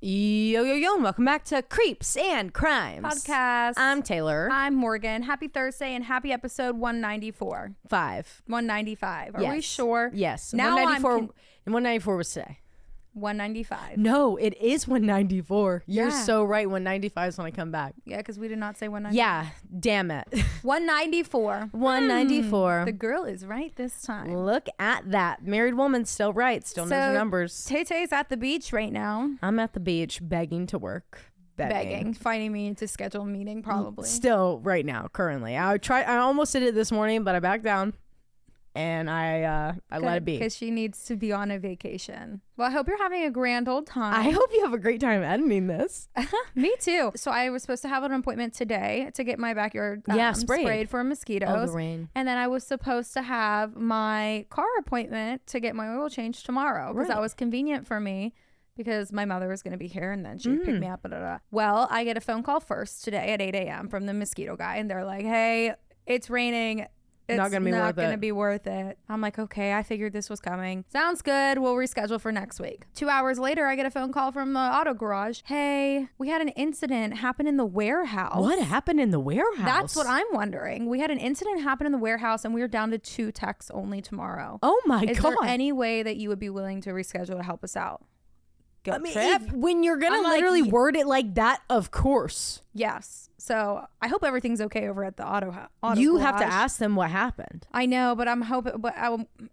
Yo, yo, yo, and welcome back to Creeps and Crimes Podcast. I'm Taylor. I'm Morgan. Happy Thursday and happy episode 194. 195. Are we sure? Yes. Now 194, and 194 was today. 195. No, it is 194. You're Yeah. so right. 195 is when I come back. Yeah, because we did not say 194. Yeah, damn it. 194. 194. The girl is right this time. Look at that. Married woman still right. Still knows her numbers. Tay-Tay's at the beach right now. I'm at the beach begging to work. Begging. Finding me to schedule a meeting probably. Still right now, currently. I almost did it this morning, but I backed down. And I let it be. Because she needs to be on a vacation. Well, I hope you're having a grand old time. I hope you have a great time editing this. Me too. So I was supposed to have an appointment today to get my backyard sprayed for mosquitoes. Oh, the rain. And then I was supposed to have my car appointment to get my oil changed tomorrow because that was convenient for me because my mother was going to be here and then she'd pick me up. Well, I get a phone call first today at 8 a.m. from the mosquito guy and they're like, hey, it's raining. It's not gonna be worth it. I'm like, okay, I figured this was coming. Sounds good. We'll reschedule for next week. 2 hours later, I get a phone call from the auto garage. Hey, we had an incident happen in the warehouse. What happened in the warehouse? That's what I'm wondering. We had an incident happen in the warehouse and we are down to 2 techs only tomorrow. Oh my God. Is there any way that you would be willing to reschedule to help us out? I mean, when you're gonna literally word it like that, of course. Yes. So I hope everything's okay over at the auto you garage. have to ask them what happened. I know, but I'm hoping. But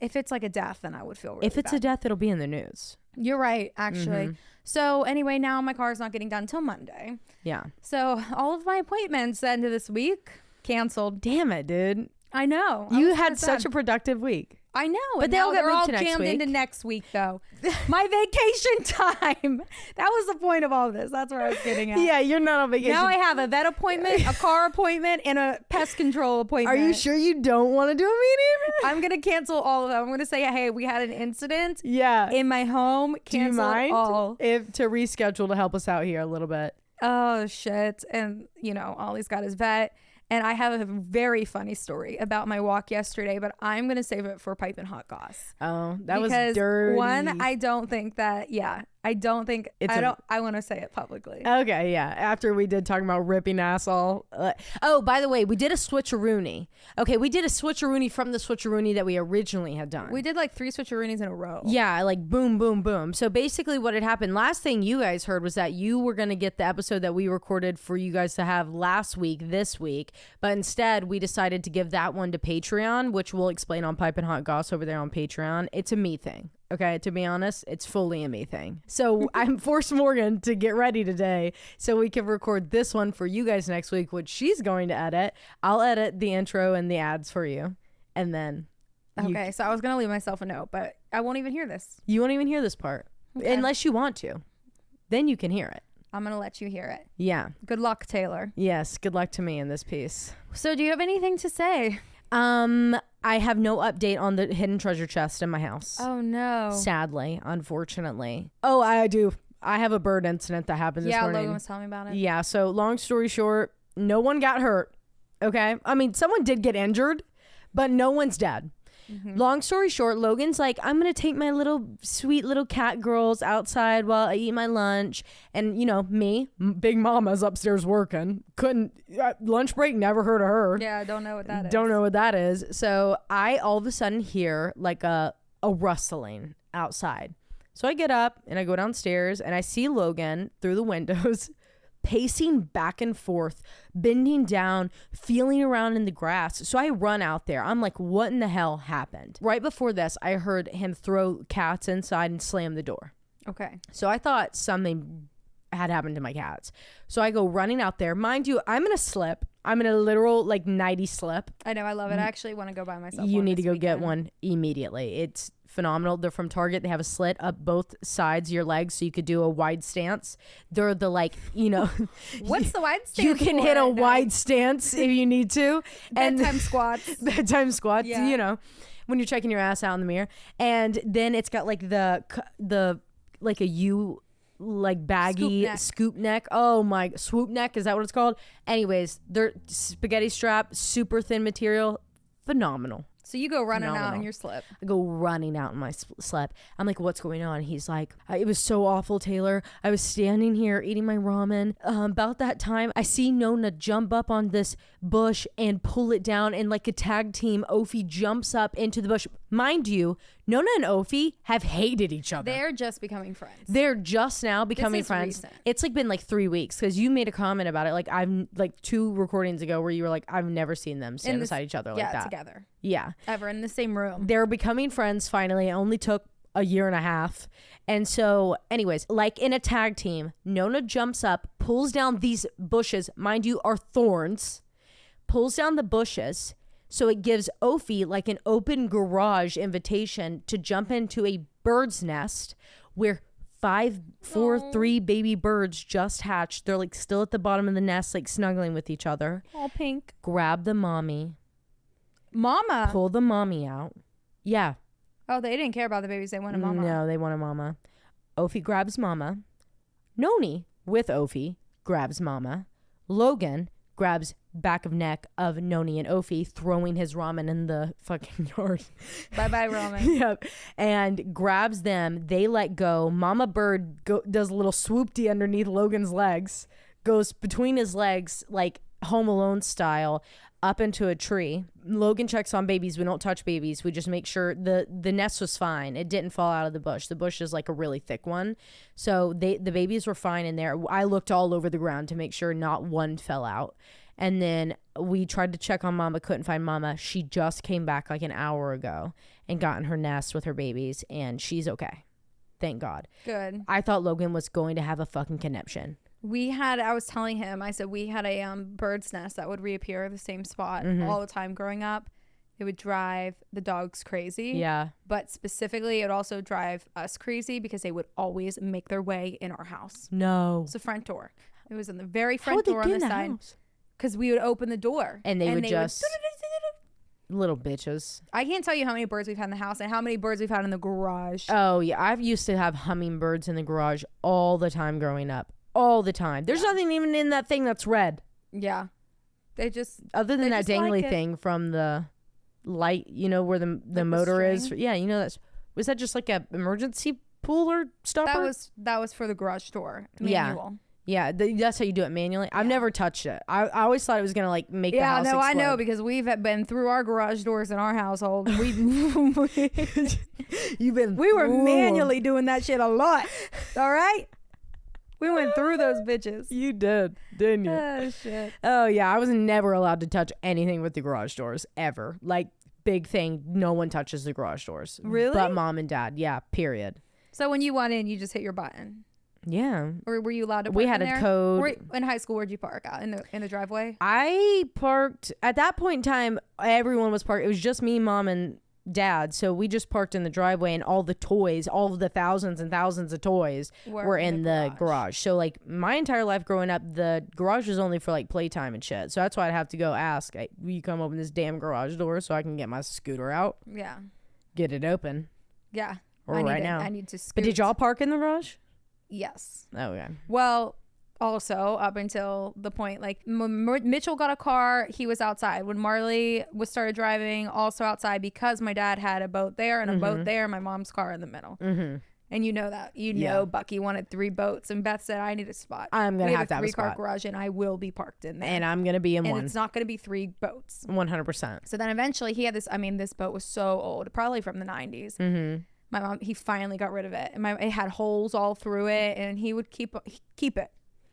if it's like a death, then I would feel really If it's bad. a death, it'll be in the news. You're right, actually. So anyway, now my car's not getting done until Monday. Yeah. So all of my appointments the end of this week canceled. Damn it, dude. I know. You had such a productive week. I know. But they'll get moved to next jammed week. into next week, though. My vacation time. That was the point of all of this. That's where I was getting at. Yeah, you're not on vacation. Now I have a vet appointment, a car appointment, and a pest control appointment. Are you sure you don't want to do a meeting? I'm going to cancel all of them. I'm going to say, hey, we had an incident Yeah. in my home. Do you mind all. if to reschedule to help us out here a little bit? Oh, shit. And, Ollie's got his vet. And I have a very funny story about my walk yesterday, but I'm going to save it for Pipe and Hot Goss. Oh, that was dirty. One, I don't think that, I want to say it publicly. Okay, yeah. After we did talking about ripping asshole. Oh, by the way, we did a switcheroony. Okay, we did a switcheroony from the switcheroony that we originally had done. We did like 3 switcheroonies in a row. Yeah, like boom, boom, boom. So basically what had happened, last thing you guys heard was that you were going to get the episode that we recorded for you guys to have last week, this week. But instead, we decided to give that one to Patreon, which we'll explain on Pipe and Hot Goss over there on Patreon. It's a me thing. Okay, to be honest, it's fully a me thing. So I'm forced Morgan to get ready today so we can record this one for you guys next week, which she's going to edit. I'll edit the intro and the ads for you. And then... Okay, so I was going to leave myself a note, but I won't even hear this. You won't even hear this part. Okay. Unless you want to. Then you can hear it. I'm going to let you hear it. Yeah. Good luck, Taylor. Yes, good luck to me in this piece. So do you have anything to say? I have no update on the hidden treasure chest in my house. Oh, no. Sadly, unfortunately. Oh, I do. I have a bird incident that happened this morning. Yeah, Logan was telling me about it. Yeah, so long story short, no one got hurt, okay? I mean, someone did get injured, but no one's dead. Long story short, Logan's like, I'm going to take my sweet little cat girls outside while I eat my lunch. And, me, Big Mama's upstairs working. Lunch break never heard of her. Yeah, I don't know what that is. Don't know what that is. So I all of a sudden hear like a rustling outside. So I get up and I go downstairs and I see Logan through the windows pacing back and forth, bending down, feeling around in the grass. So I run out there. I'm like, what in the hell happened? Right before this, I heard him throw cats inside and slam the door. Okay. So I thought something had happened to my cats. So I go running out there. Mind you, I'm in a slip. I'm in a literal like nighty slip. I know. I love it. I actually want to go buy myself You one need to go weekend. get one immediately. It's phenomenal. They're from Target. They have a slit up both sides of your legs so you could do a wide stance. They're the What's the wide stance? You can hit a wide stance if you need to. Bedtime squats. Bedtime squats, Yeah. when you're checking your ass out in the mirror. And then it's got like the like a U like baggy scoop neck. Oh my, swoop neck, is that what it's called? Anyways, they're spaghetti strap, super thin material, phenomenal. So you go running out Phenomenal. in your slip. I go running out in my slip. I'm like, what's going on? He's like, it was so awful, Taylor. I was standing here eating my ramen. About that time, I see Nona jump up on this bush and pull it down. And like a tag team, Ophi jumps up into the bush. Mind you, Nona and Ophi have hated each other. They're just becoming friends. They're just now becoming friends. Recent. It's like been like 3 weeks because you made a comment about it. Like I've like 2 recordings ago where you were like, I've never seen them stand beside each other like that. Together. Yeah. Ever in the same room. They're becoming friends finally. It only took a year and a half. And so anyways, like in a tag team, Nona jumps up, pulls down these bushes, mind you, are thorns, pulls down the bushes. So it gives Ophi like an open garage invitation to jump into a bird's nest where 3 baby birds just hatched. They're like still at the bottom of the nest, like snuggling with each other. All pink. Grab the mommy. Mama. Pull the mommy out. Yeah. Oh, they didn't care about the babies. They wanted mama. No, they want a mama. Ophi grabs mama. Noni with Ophi grabs mama. Logan grabs back of neck of Noni and Ophi, throwing his ramen in the fucking yard. Bye-bye, ramen. Yep. And grabs them. They let go. Mama bird does a little swoop-dee underneath Logan's legs. Goes between his legs like Home Alone style up into a tree. Logan checks on babies. We don't touch babies. We just make sure the nest was fine. It didn't fall out of the bush. The bush is like a really thick one. So the babies were fine in there. I looked all over the ground to make sure not one fell out. And then we tried to check on mama, couldn't find mama. She just came back like an hour ago and got in her nest with her babies, and she's okay. Thank God. Good. I thought Logan was going to have a fucking conniption. I was telling him, I said we had a bird's nest that would reappear the same spot all the time growing up. It would drive the dogs crazy. Yeah. But specifically, it would also drive us crazy because they would always make their way in our house. No. It's the front door. It was in the very front door on the side. Because we would open the door. And they would just... Little bitches. I can't tell you how many birds we've had in the house and how many birds we've had in the garage. Oh, yeah. I've used to have hummingbirds in the garage all the time growing up. All the time. There's nothing even in that thing that's red. Yeah. They just... Other than that dangly thing from the light, you know, where the motor is. Yeah, you know, was that just like a emergency puller stopper? That was for the garage door. Manual. Yeah, that's how you do it manually. I've never touched it. I always thought it was gonna like make the house explode. I know because we've been through our garage doors in our household. We were manually doing that shit a lot. All right, we went through those bitches. You did, didn't you? Oh shit. Oh yeah, I was never allowed to touch anything with the garage doors ever. Like big thing, no one touches the garage doors. Really? But mom and dad. Yeah. Period. So when you went in, you just hit your button. Yeah. Or were you allowed to park We had in a there? code. In high school, where'd you park out? In the driveway? I parked at that point in time. Everyone was parked. It was just me, mom, and dad. So we just parked in the driveway, and all the toys, all of the thousands and thousands of toys were in the garage. So like my entire life growing up, the garage was only for like playtime and shit. So that's why I'd have to go ask, hey, will you come open this damn garage door so I can get my scooter out? Yeah. Get it open. Yeah. Or right now. I need to scoot. But did y'all park in the garage? Yes. Oh, okay. Well, also up until the point like Mitchell got a car, he was outside. When Marley started driving, also outside because my dad had a boat there and a boat there, my mom's car in the middle. Mm-hmm. And you know that. You know Bucky wanted 3 boats and Beth said, I need a spot. I'm going to have to have a spot. 3-car garage and I will be parked in there. And I'm going to be in one. And it's not going to be 3 boats. 100%. So then eventually he had this, this boat was so old, probably from the 90s. Mm-hmm. My mom, he finally got rid of it. And it had holes all through it and he would keep it.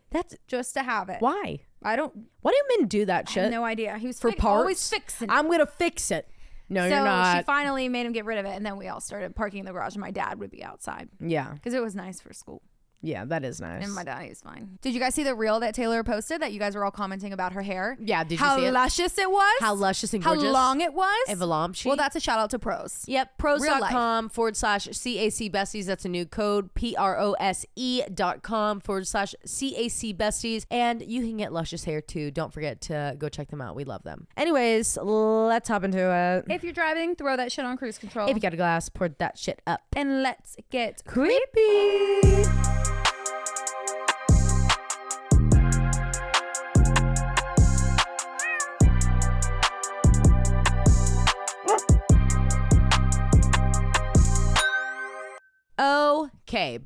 That's just to have it. Why? Why do men do that shit? I have no idea. He was for parts. Always fixing it. I'm going to fix it. No, so you're not. She finally made him get rid of it. And then we all started parking in the garage and my dad would be outside. Yeah. Because it was nice for school. Yeah, that is nice. And my daddy's fine. Did you guys see the reel that Taylor posted that you guys were all commenting about her hair? Yeah, did you see it? How luscious it was? How luscious and gorgeous. How long it was? And voluptuous. Well, that's a shout out to Pros. Yep, pros.com/CAC besties. That's a new code. PROSE.com/CAC besties. And you can get luscious hair too. Don't forget to go check them out. We love them. Anyways, let's hop into it. If you're driving, throw that shit on cruise control. If you got a glass, pour that shit up. And let's get creepy.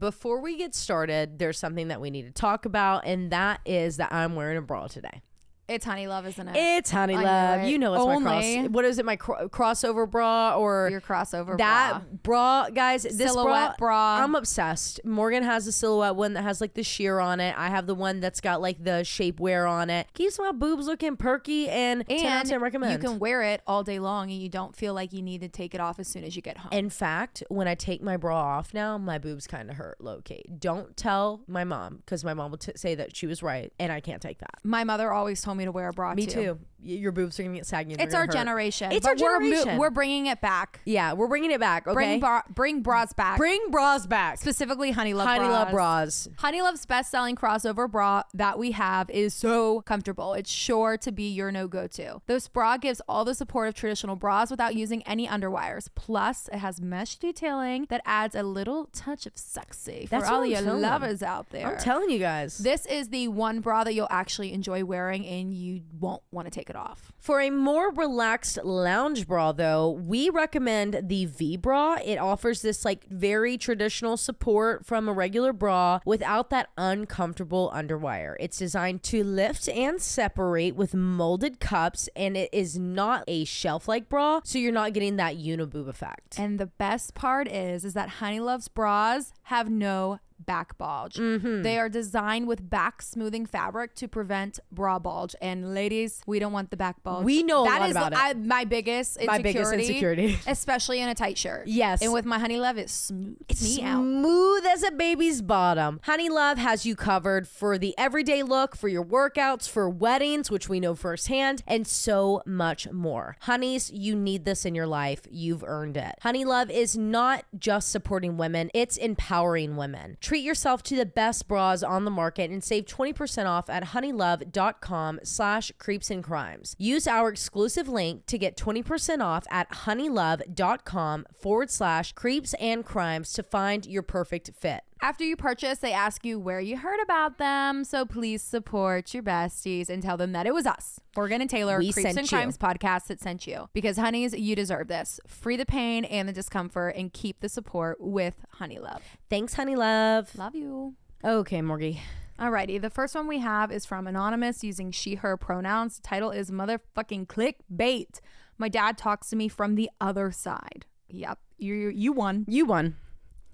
before we get started, there's something that we need to talk about, and that is that I'm wearing a bra today. It's Honey Love, isn't it? It's Honey Love. You know it's my what is it? My crossover bra or your crossover that bra, guys. This silhouette bra. I'm obsessed. Morgan has the silhouette one that has like the sheer on it. I have the one that's got like the shapewear on it. Keeps my boobs looking perky and 10 out of 10 recommend. You can wear it all day long and you don't feel like you need to take it off as soon as you get home. In fact, when I take my bra off now, my boobs kind of hurt low-key. Don't tell my mom because my mom will say that she was right and I can't take that. My mother always told me to wear a bra Me too. Your boobs are gonna get saggy. It's our generation. It's our generation. We're bringing it back. Yeah, we're bringing it back. Okay, bring bras back. Bring bras back. Specifically, Honey Love bras. Honey Love's best-selling crossover bra that we have is so comfortable. It's sure to be your no-go-to. This bra gives all the support of traditional bras without using any underwires. Plus, it has mesh detailing that adds a little touch of sexy for all your lovers out there. I'm telling you guys. This is the one bra that you'll actually enjoy wearing and you won't want to take it off. For a more relaxed lounge bra though, we recommend the V bra. It offers this like very traditional support from a regular bra without that uncomfortable underwire. It's designed to lift and separate with molded cups, and it is not a shelf-like bra, so you're not getting that uniboob effect. And the best part is that Honey Love's bras have no back bulge. They are designed with back smoothing fabric to prevent bra bulge. And ladies, we don't want the back bulge. We know a lot about it. My biggest insecurity, especially in a tight shirt. Yes. And with my Honey Love, it smooths me out. Smooth as a baby's bottom. Honey Love has you covered for the everyday look, for your workouts, for weddings, which we know firsthand, and so much more. Honeys, you need this in your life. You've earned it. Honey Love is not just supporting women, it's empowering women. Treat yourself to the best bras on the market and save 20% off at honeylove.com/creepsandcrimes. Use our exclusive link to get 20% off at honeylove.com/creepsandcrimes to find your perfect fit. After you purchase, they ask you where you heard about them. So please support your besties and tell them that it was us, Morgan and Taylor, Creeps and Crimes podcast that sent you. Because honeys, you deserve this. Free the pain and the discomfort and keep the support with Honey Love. Thanks, Honey Love. Love you. Okay, Morgie. Alrighty, the first one we have is from Anonymous using she, her pronouns. The title is motherfucking clickbait. My dad talks to me from the other side. Yep, you won. You won.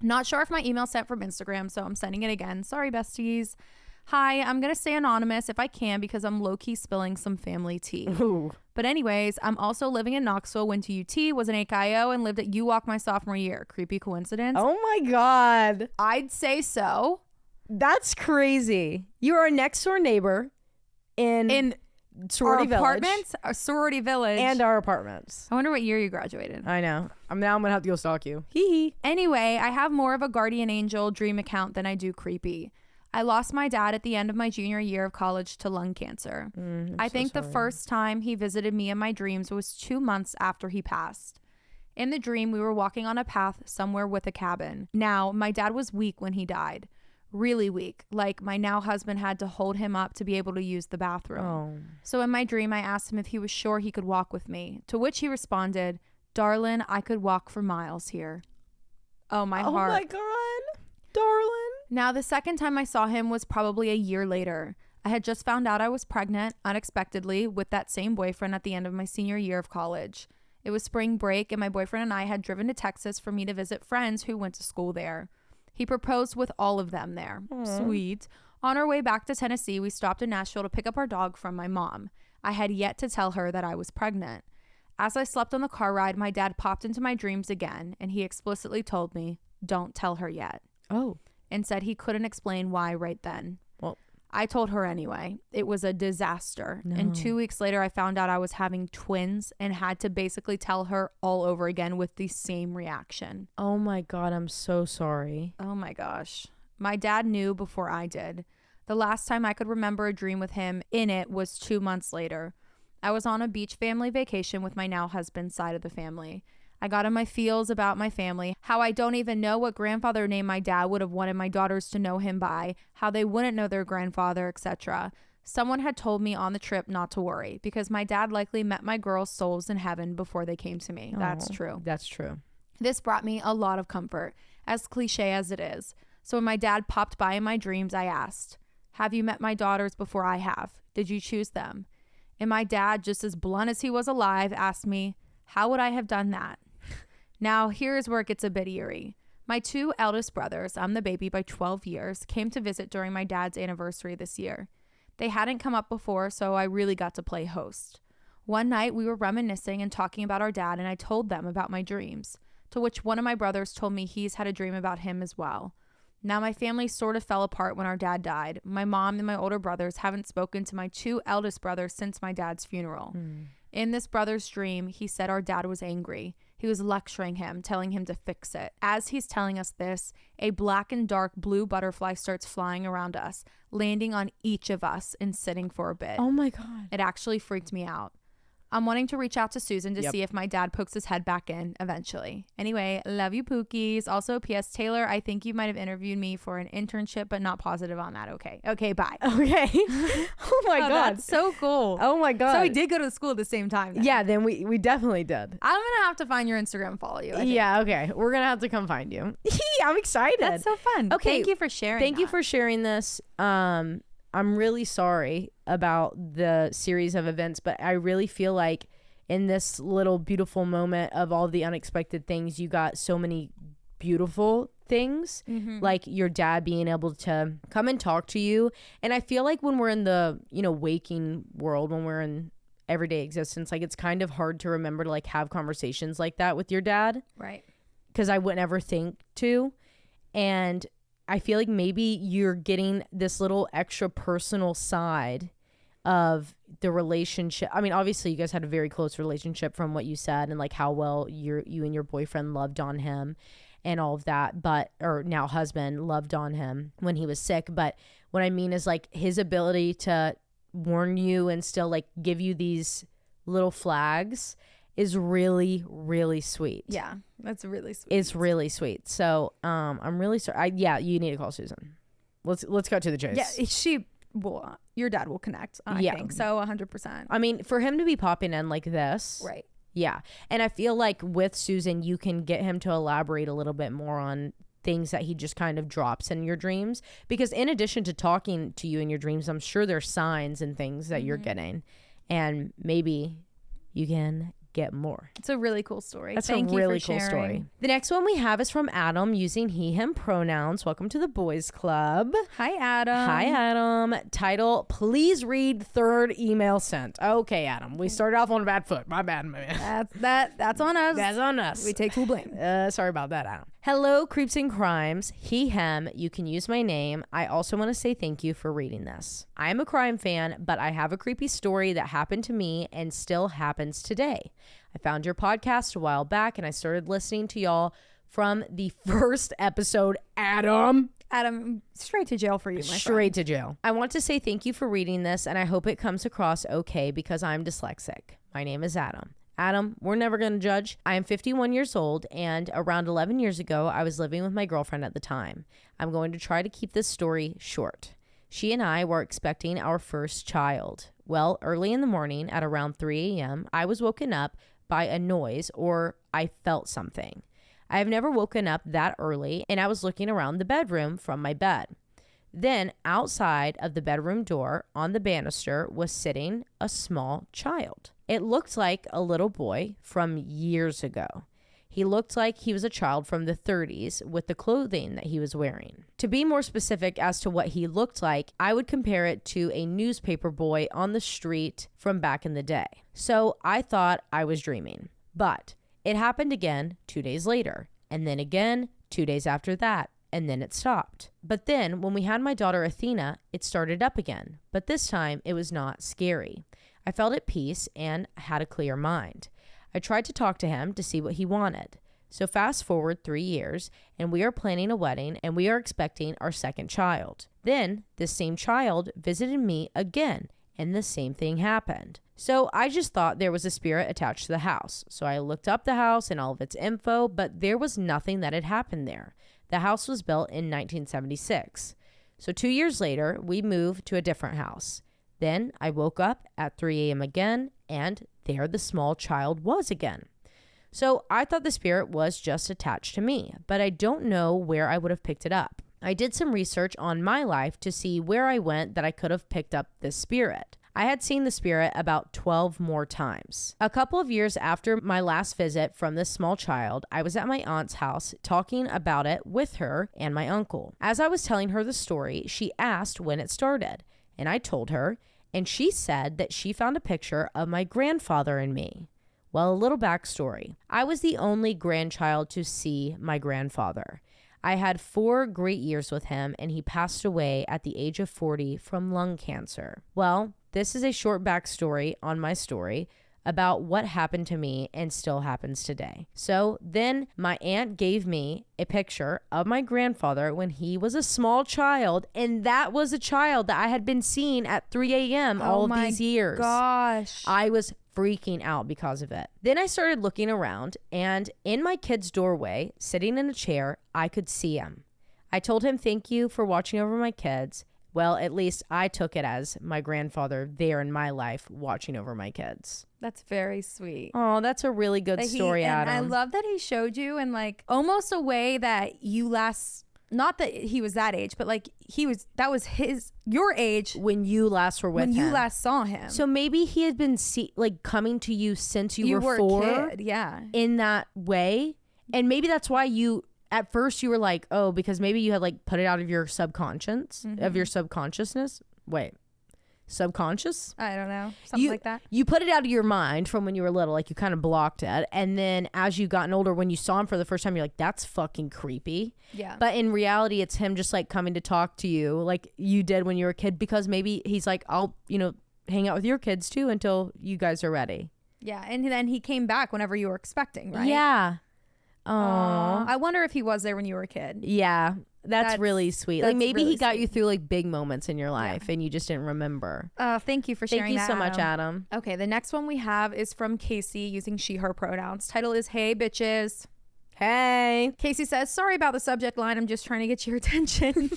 Not sure if my email sent from Instagram, so I'm sending it again. Sorry, besties. Hi, I'm going to stay anonymous if I can because I'm low-key spilling some family tea. Ooh. But anyways, I'm also living in Knoxville, went to UT, was an AKIO, and lived at UWalk my sophomore year. Creepy coincidence? Oh my God. I'd say so. That's crazy. You are a next door neighbor in sorority village. Apartments, a sorority village. And our apartments. I wonder what year you graduated. I know. Now I'm going to have to go stalk you. Hee hee. Anyway, I have more of a guardian angel dream account than I do creepy. I lost my dad at the end of my junior year of college to lung cancer. I think the first time he visited me in my dreams was 2 months after he passed. In the dream, we were walking on a path somewhere with a cabin. Now, my dad was weak when he died. Really weak. Like my now husband had to hold him up to be able to use the bathroom. Oh. So in my dream, I asked him if he was sure he could walk with me. To which he responded, "Darlin', I could walk for miles here." Oh, my heart. Oh my God. Darling. Now, the second time I saw him was probably a year later. I had just found out I was pregnant unexpectedly with that same boyfriend at the end of my senior year of college. It was spring break and my boyfriend and I had driven to Texas for me to visit friends who went to school there. He proposed with all of them there. Aww. Sweet. On our way back to Tennessee, we stopped in Nashville to pick up our dog from my mom. I had yet to tell her that I was pregnant. As I slept on the car ride, my dad popped into my dreams again, and he explicitly told me, "Don't tell her yet." Oh. And said he couldn't explain why right then. Well, I told her anyway. It was a disaster. No. And 2 weeks later, I found out I was having twins and had to basically tell her all over again with the same reaction. Oh my God, I'm so sorry. Oh my gosh. My dad knew before I did. The last time I could remember a dream with him in it was 2 months later. I was on a beach family vacation with my now husband's side of the family. I got in my feels about my family, how I don't even know what grandfather name my dad would have wanted my daughters to know him by, how they wouldn't know their grandfather, etc. Someone had told me on the trip not to worry because my dad likely met my girls' souls in heaven before they came to me. That's true. That's true. This brought me a lot of comfort, as cliche as it is. So when my dad popped by in my dreams, I asked, have you met my daughters before I have? Did you choose them? And my dad, just as blunt as he was alive, asked me, how would I have done that? Now, here's where it gets a bit eerie. My 2 eldest brothers, I'm the baby by 12 years, came to visit during my dad's anniversary this year. They hadn't come up before, so I really got to play host. One night, we were reminiscing and talking about our dad, and I told them about my dreams, to which one of my brothers told me he's had a dream about him as well. Now, my family sort of fell apart when our dad died. My mom and my older brothers haven't spoken to my 2 eldest brothers since my dad's funeral. In this brother's dream, he said our dad was angry. He was lecturing him, telling him to fix it. As he's telling us this, a black and dark blue butterfly starts flying around us, landing on each of us and sitting for a bit. Oh my God. It actually freaked me out. I'm wanting to reach out to Susan to see if my dad pokes his head back in eventually. Anyway, love you, Pookies. Also, P.S. Taylor, I think you might have interviewed me for an internship, but not positive on that. Okay, bye. Okay. Oh my God. That's so cool. Oh my God. So we did go to school at the same time then. Yeah, then we definitely did. I'm going to have to find your Instagram and follow you. I think. Yeah, okay. We're going to have to come find you. I'm excited. That's so fun. Okay. Thank you for sharing Thank you for sharing this. I'm really sorry about the series of events, but I really feel like in this little beautiful moment of all the unexpected things, you got so many beautiful things, like your dad being able to come and talk to you. And I feel like when we're in the, waking world, when we're in everyday existence, like it's kind of hard to remember to like have conversations like that with your dad. Right. Because I would never think to. And I feel like maybe you're getting this little extra personal side of the relationship. I mean, obviously you guys had a very close relationship from what you said, and like how well you and your boyfriend loved on him and all of that, or now husband loved on him when he was sick. But what I mean is like his ability to warn you and still like give you these little flags is really, really sweet. Yeah, that's really sweet. It's really sweet. So I'm really sorry. You need to call Susan. Let's cut to the chase. Yeah, she will. Your dad will connect. I think so. 100%. I mean, for him to be popping in like this, right? Yeah, and I feel like with Susan, you can get him to elaborate a little bit more on things that he just kind of drops in your dreams. Because in addition to talking to you in your dreams, I'm sure there's signs and things that you're getting, and maybe you can get more. It's a really cool story. That's a really cool story. The next one we have is from Adam using he, him pronouns. Welcome to the boys club. Hi, Adam. Hi, Adam. Title, please read third email sent. Okay, Adam. We started off on a bad foot. My bad, man. That's on us. That's on us. We take full blame. Sorry about that, Adam. Hello, Creeps and Crimes. He, him. You can use my name. I also want to say thank you for reading this. I am a crime fan, but I have a creepy story that happened to me and still happens today. I found your podcast a while back and I started listening to y'all from the first episode. Adam, straight to jail for you, my Straight to jail. I want to say thank you for reading this, and I hope it comes across okay because I'm dyslexic. My name is Adam. Adam, we're never going to judge. I am 51 years old, and around 11 years ago, I was living with my girlfriend at the time. I'm going to try to keep this story short. She and I were expecting our first child. Well, early in the morning at around 3 a.m., I was woken up by a noise, or I felt something. I have never woken up that early, and I was looking around the bedroom from my bed. Then outside of the bedroom door on the banister was sitting a small child. It looked like a little boy from years ago. He looked like he was a child from the 30s with the clothing that he was wearing. To be more specific as to what he looked like, I would compare it to a newspaper boy on the street from back in the day. So I thought I was dreaming. But it happened again 2 days later, and then again 2 days after that. And then it stopped. But then when we had my daughter Athena, it started up again. But this time it was not scary. I felt at peace and had a clear mind. I tried to talk to him to see what he wanted. So fast forward 3 years, and we are planning a wedding, and we are expecting our second child. Then this same child visited me again, and the same thing happened. So I just thought there was a spirit attached to the house. So I looked up the house and all of its info, but there was nothing that had happened there. The house was built in 1976. So 2 years later, we moved to a different house. Then I woke up at 3 a.m. again, and there the small child was again. So I thought the spirit was just attached to me, but I don't know where I would have picked it up. I did some research on my life to see where I went that I could have picked up this spirit. I had seen the spirit about 12 more times. A couple of years after my last visit from this small child, I was at my aunt's house talking about it with her and my uncle. As I was telling her the story, she asked when it started, and I told her, and she said that she found a picture of my grandfather and me. Well, a little backstory. I was the only grandchild to see my grandfather. I had 4 great years with him, and he passed away at the age of 40 from lung cancer. Well, this is a short backstory on my story about what happened to me and still happens today. So then my aunt gave me a picture of my grandfather when he was a small child, and that was a child that I had been seeing at 3 a.m. all of these years. Gosh. I was freaking out because of it. Then I started looking around, and in my kid's doorway, sitting in a chair, I could see him. I told him thank you for watching over my kids. Well, at least I took it as my grandfather there in my life watching over my kids. That's very sweet. Oh, that's a really good story, Adam. And I love that he showed you in like almost a way that you not that he was that age, but like that was your age when you last were with him. When you last saw him. So maybe he had been coming to you since you were 4. A kid, yeah. In that way. And maybe that's why at first you were like, oh, because maybe you had like put it out of your subconscious, of your subconsciousness. Wait. Subconscious? I don't know. Something like that. You put it out of your mind from when you were little, like you kind of blocked it. And then as you gotten older, when you saw him for the first time, you're like, that's fucking creepy. Yeah. But in reality, it's him just like coming to talk to you like you did when you were a kid, because maybe he's like, I'll, hang out with your kids too until you guys are ready. Yeah. And then he came back whenever you were expecting, right? Yeah. Aww. I wonder if he was there when you were a kid. Yeah. That's really sweet. Like maybe really he got sweet. you through like big moments in your life and you just didn't remember. Thank you for sharing that. Thank you so much, Adam. Okay, the next one we have is from Casey using she, her pronouns. Title is Hey Bitches. Hey. Casey says, sorry about the subject line. I'm just trying to get your attention.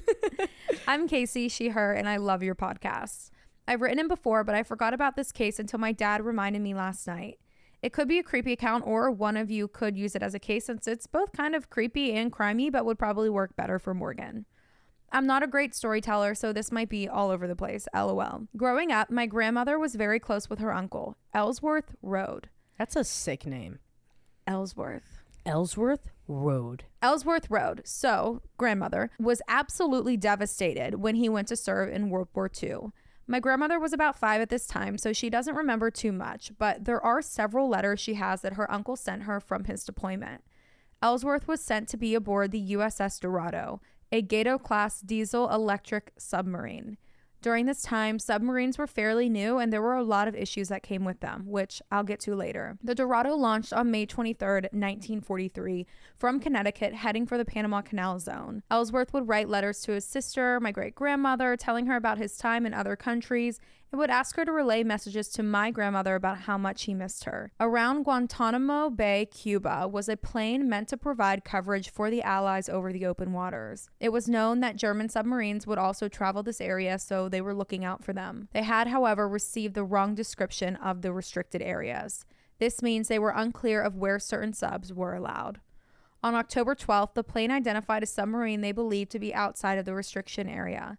I'm Casey, she, her, and I love your podcast. I've written in before, but I forgot about this case until my dad reminded me last night. It could be a creepy account, or one of you could use it as a case since it's both kind of creepy and crimey, but would probably work better for Morgan. I'm not a great storyteller, so this might be all over the place, LOL. Growing up, my grandmother was very close with her uncle, Ellsworth Road. That's a sick name. Ellsworth Road. Ellsworth Road. So, grandmother was absolutely devastated when he went to serve in World War II. My grandmother was about 5 at this time, so she doesn't remember too much, but there are several letters she has that her uncle sent her from his deployment. Ellsworth was sent to be aboard the USS Dorado, a Gato-class diesel-electric submarine. During this time, submarines were fairly new and there were a lot of issues that came with them, which I'll get to later. The Dorado launched on May 23rd, 1943, from Connecticut, heading for the Panama Canal Zone. Ellsworth would write letters to his sister, my great-grandmother, telling her about his time in other countries, and would ask her to relay messages to my grandmother about how much he missed her. Around Guantanamo Bay, Cuba, was a plane meant to provide coverage for the Allies over the open waters. It was known that German submarines would also travel this area, so they were looking out for them. They had, however, received the wrong description of the restricted areas. This means they were unclear of where certain subs were allowed. On October 12th, the plane identified a submarine they believed to be outside of the restriction area.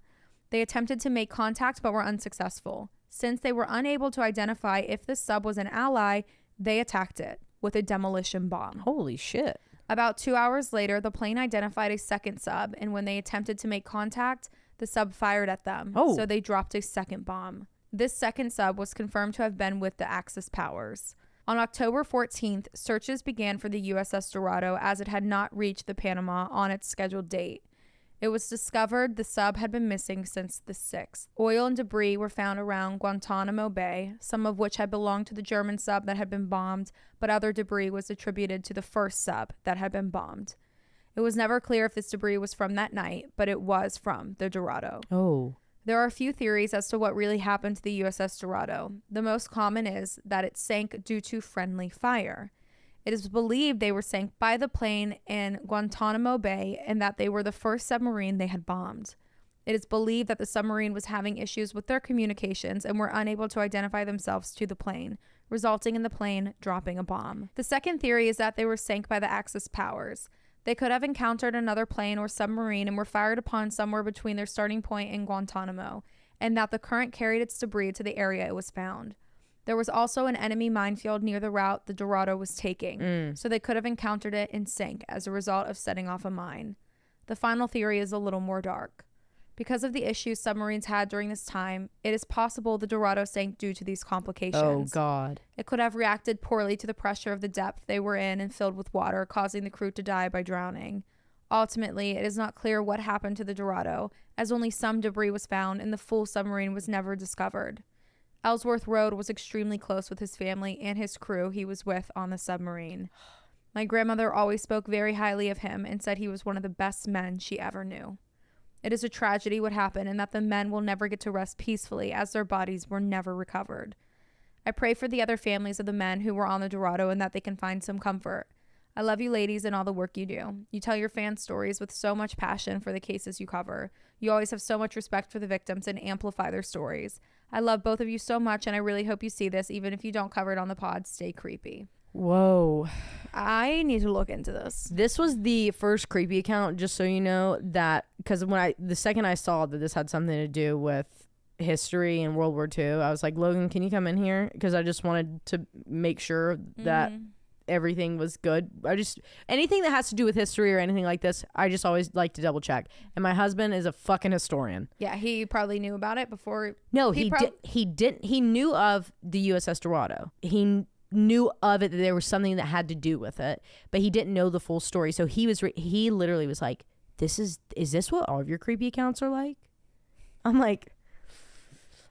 They attempted to make contact but were unsuccessful. Since they were unable to identify if the sub was an ally, they attacked it with a demolition bomb. Holy shit. About 2 hours later, the plane identified a second sub, and when they attempted to make contact, the sub fired at them. Oh. So they dropped a second bomb. This second sub was confirmed to have been with the Axis powers. On October 14th, searches began for the USS Dorado as it had not reached the Panama on its scheduled date. It was discovered the sub had been missing since the 6th. Oil and debris were found around Guantanamo Bay, some of which had belonged to the German sub that had been bombed, but other debris was attributed to the first sub that had been bombed. It was never clear if this debris was from that night, but it was from the Dorado. Oh. There are a few theories as to what really happened to the USS Dorado. The most common is that it sank due to friendly fire. It is believed they were sank by the plane in Guantanamo Bay and that they were the first submarine they had bombed. It is believed that the submarine was having issues with their communications and were unable to identify themselves to the plane, resulting in the plane dropping a bomb. The second theory is that they were sank by the Axis powers. They could have encountered another plane or submarine and were fired upon somewhere between their starting point and Guantanamo, and that the current carried its debris to the area it was found. There was also an enemy minefield near the route the Dorado was taking, so they could have encountered it and sank as a result of setting off a mine. The final theory is a little more dark. Because of the issues submarines had during this time, it is possible the Dorado sank due to these complications. Oh, God. It could have reacted poorly to the pressure of the depth they were in and filled with water, causing the crew to die by drowning. Ultimately, it is not clear what happened to the Dorado, as only some debris was found and the full submarine was never discovered. Ellsworth Road was extremely close with his family and his crew he was with on the submarine. My grandmother always spoke very highly of him and said he was one of the best men she ever knew. It is a tragedy what happened and that the men will never get to rest peacefully as their bodies were never recovered. I pray for the other families of the men who were on the Dorado and that they can find some comfort. I love you ladies and all the work you do. You tell your fans stories with so much passion for the cases you cover. You always have so much respect for the victims and amplify their stories. I love both of you so much and I really hope you see this even if you don't cover it on the pod. Stay creepy. Whoa. I need to look into this. This was the first creepy account, just so you know, that because the second I saw that this had something to do with history and World War II, I was like, Logan, can you come in here? Because I just wanted to make sure that everything was good. Anything that has to do with history or anything like this, I just always like to double check. And my husband is a fucking historian. Yeah, he probably knew about it before. No, he didn't. He knew of the USS Dorado. He knew of it, that there was something that had to do with it, but he didn't know the full story. So he literally was like, is this what all of your creepy accounts are like? I'm like,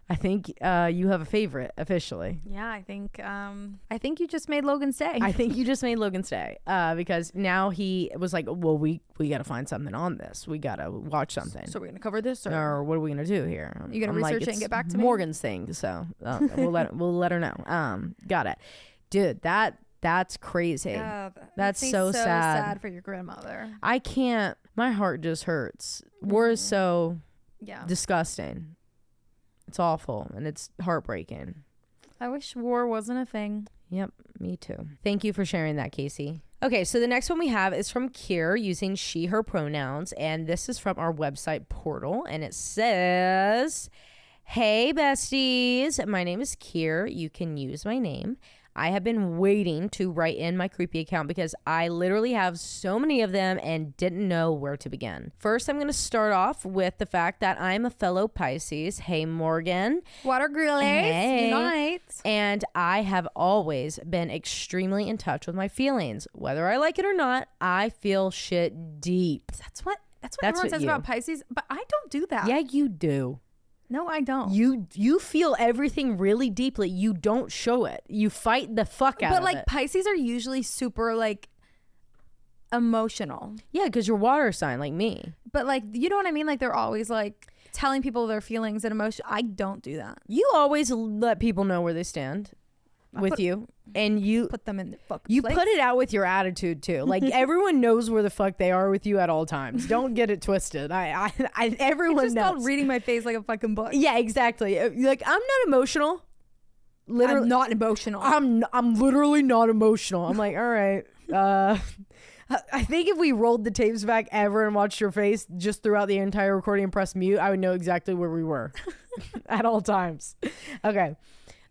I think you have a favorite officially. Yeah, I think you just made Logan stay. I think you just made Logan stay because now he was like, well, we got to find something on this. We got to watch something. So we're going to cover this or what are we going to do here? You going to research it and get back to me? Morgan's thing. So we'll let her know. Got it. Dude, that's crazy. Yeah, that's so sad for your grandmother. I can't. My heart just hurts. War is so disgusting. It's awful and it's heartbreaking. I wish war wasn't a thing. Yep, me too. Thank you for sharing that, Casey. Okay, so the next one we have is from Kier using she, her pronouns, and this is from our website portal, and it says, "Hey besties, my name is Kier. You can use my name. I have been waiting to write in my creepy account because I literally have so many of them and didn't know where to begin. First, I'm going to start off with the fact that I'm a fellow Pisces. Hey, Morgan. Water girlies. Hey. Unite. And I have always been extremely in touch with my feelings. Whether I like it or not, I feel shit deep. That's what everyone says about Pisces, but I don't do that. Yeah, you do. No, I don't. You feel everything really deeply. You don't show it. You fight the fuck out of it. But like Pisces are usually super like emotional. Yeah, because you're water sign like me. But like, you know what I mean? Like they're always like telling people their feelings and emotion. I don't do that. You always let people know where they stand with you, and you put them in the fuck. You put it out with your attitude too. Like everyone knows where the fuck they are with you at all times. Don't get it twisted. Everyone it's just knows. called reading my face like a fucking book. Yeah, exactly. Like I'm not emotional. Literally, I'm not emotional. I'm literally not emotional. I'm like, all right. I think if we rolled the tapes back ever and watched your face just throughout the entire recording and pressed mute, I would know exactly where we were at all times. Okay.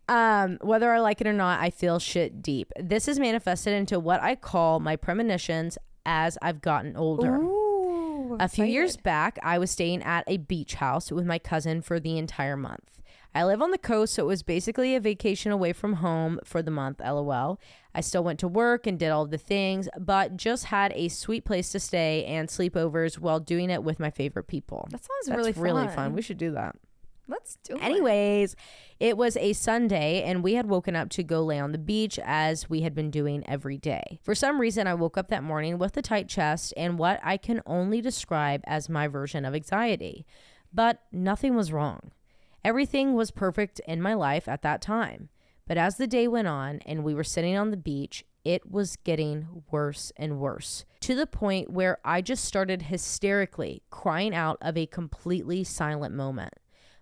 Whether I like it or not, I feel shit deep. This is manifested into what I call my premonitions as I've gotten older. Ooh, a few years back, I was staying at a beach house with my cousin for the entire month. I live on the coast, so it was basically a vacation away from home for the month, LOL. I still went to work and did all the things, but just had a sweet place to stay and sleepovers while doing it with my favorite people. That sounds really fun. We should do that. Let's do it. Anyways, it was a Sunday and we had woken up to go lay on the beach as we had been doing every day. For some reason, I woke up that morning with a tight chest and what I can only describe as my version of anxiety. But nothing was wrong. Everything was perfect in my life at that time. But as the day went on and we were sitting on the beach, it was getting worse and worse to the point where I just started hysterically crying out of a completely silent moment.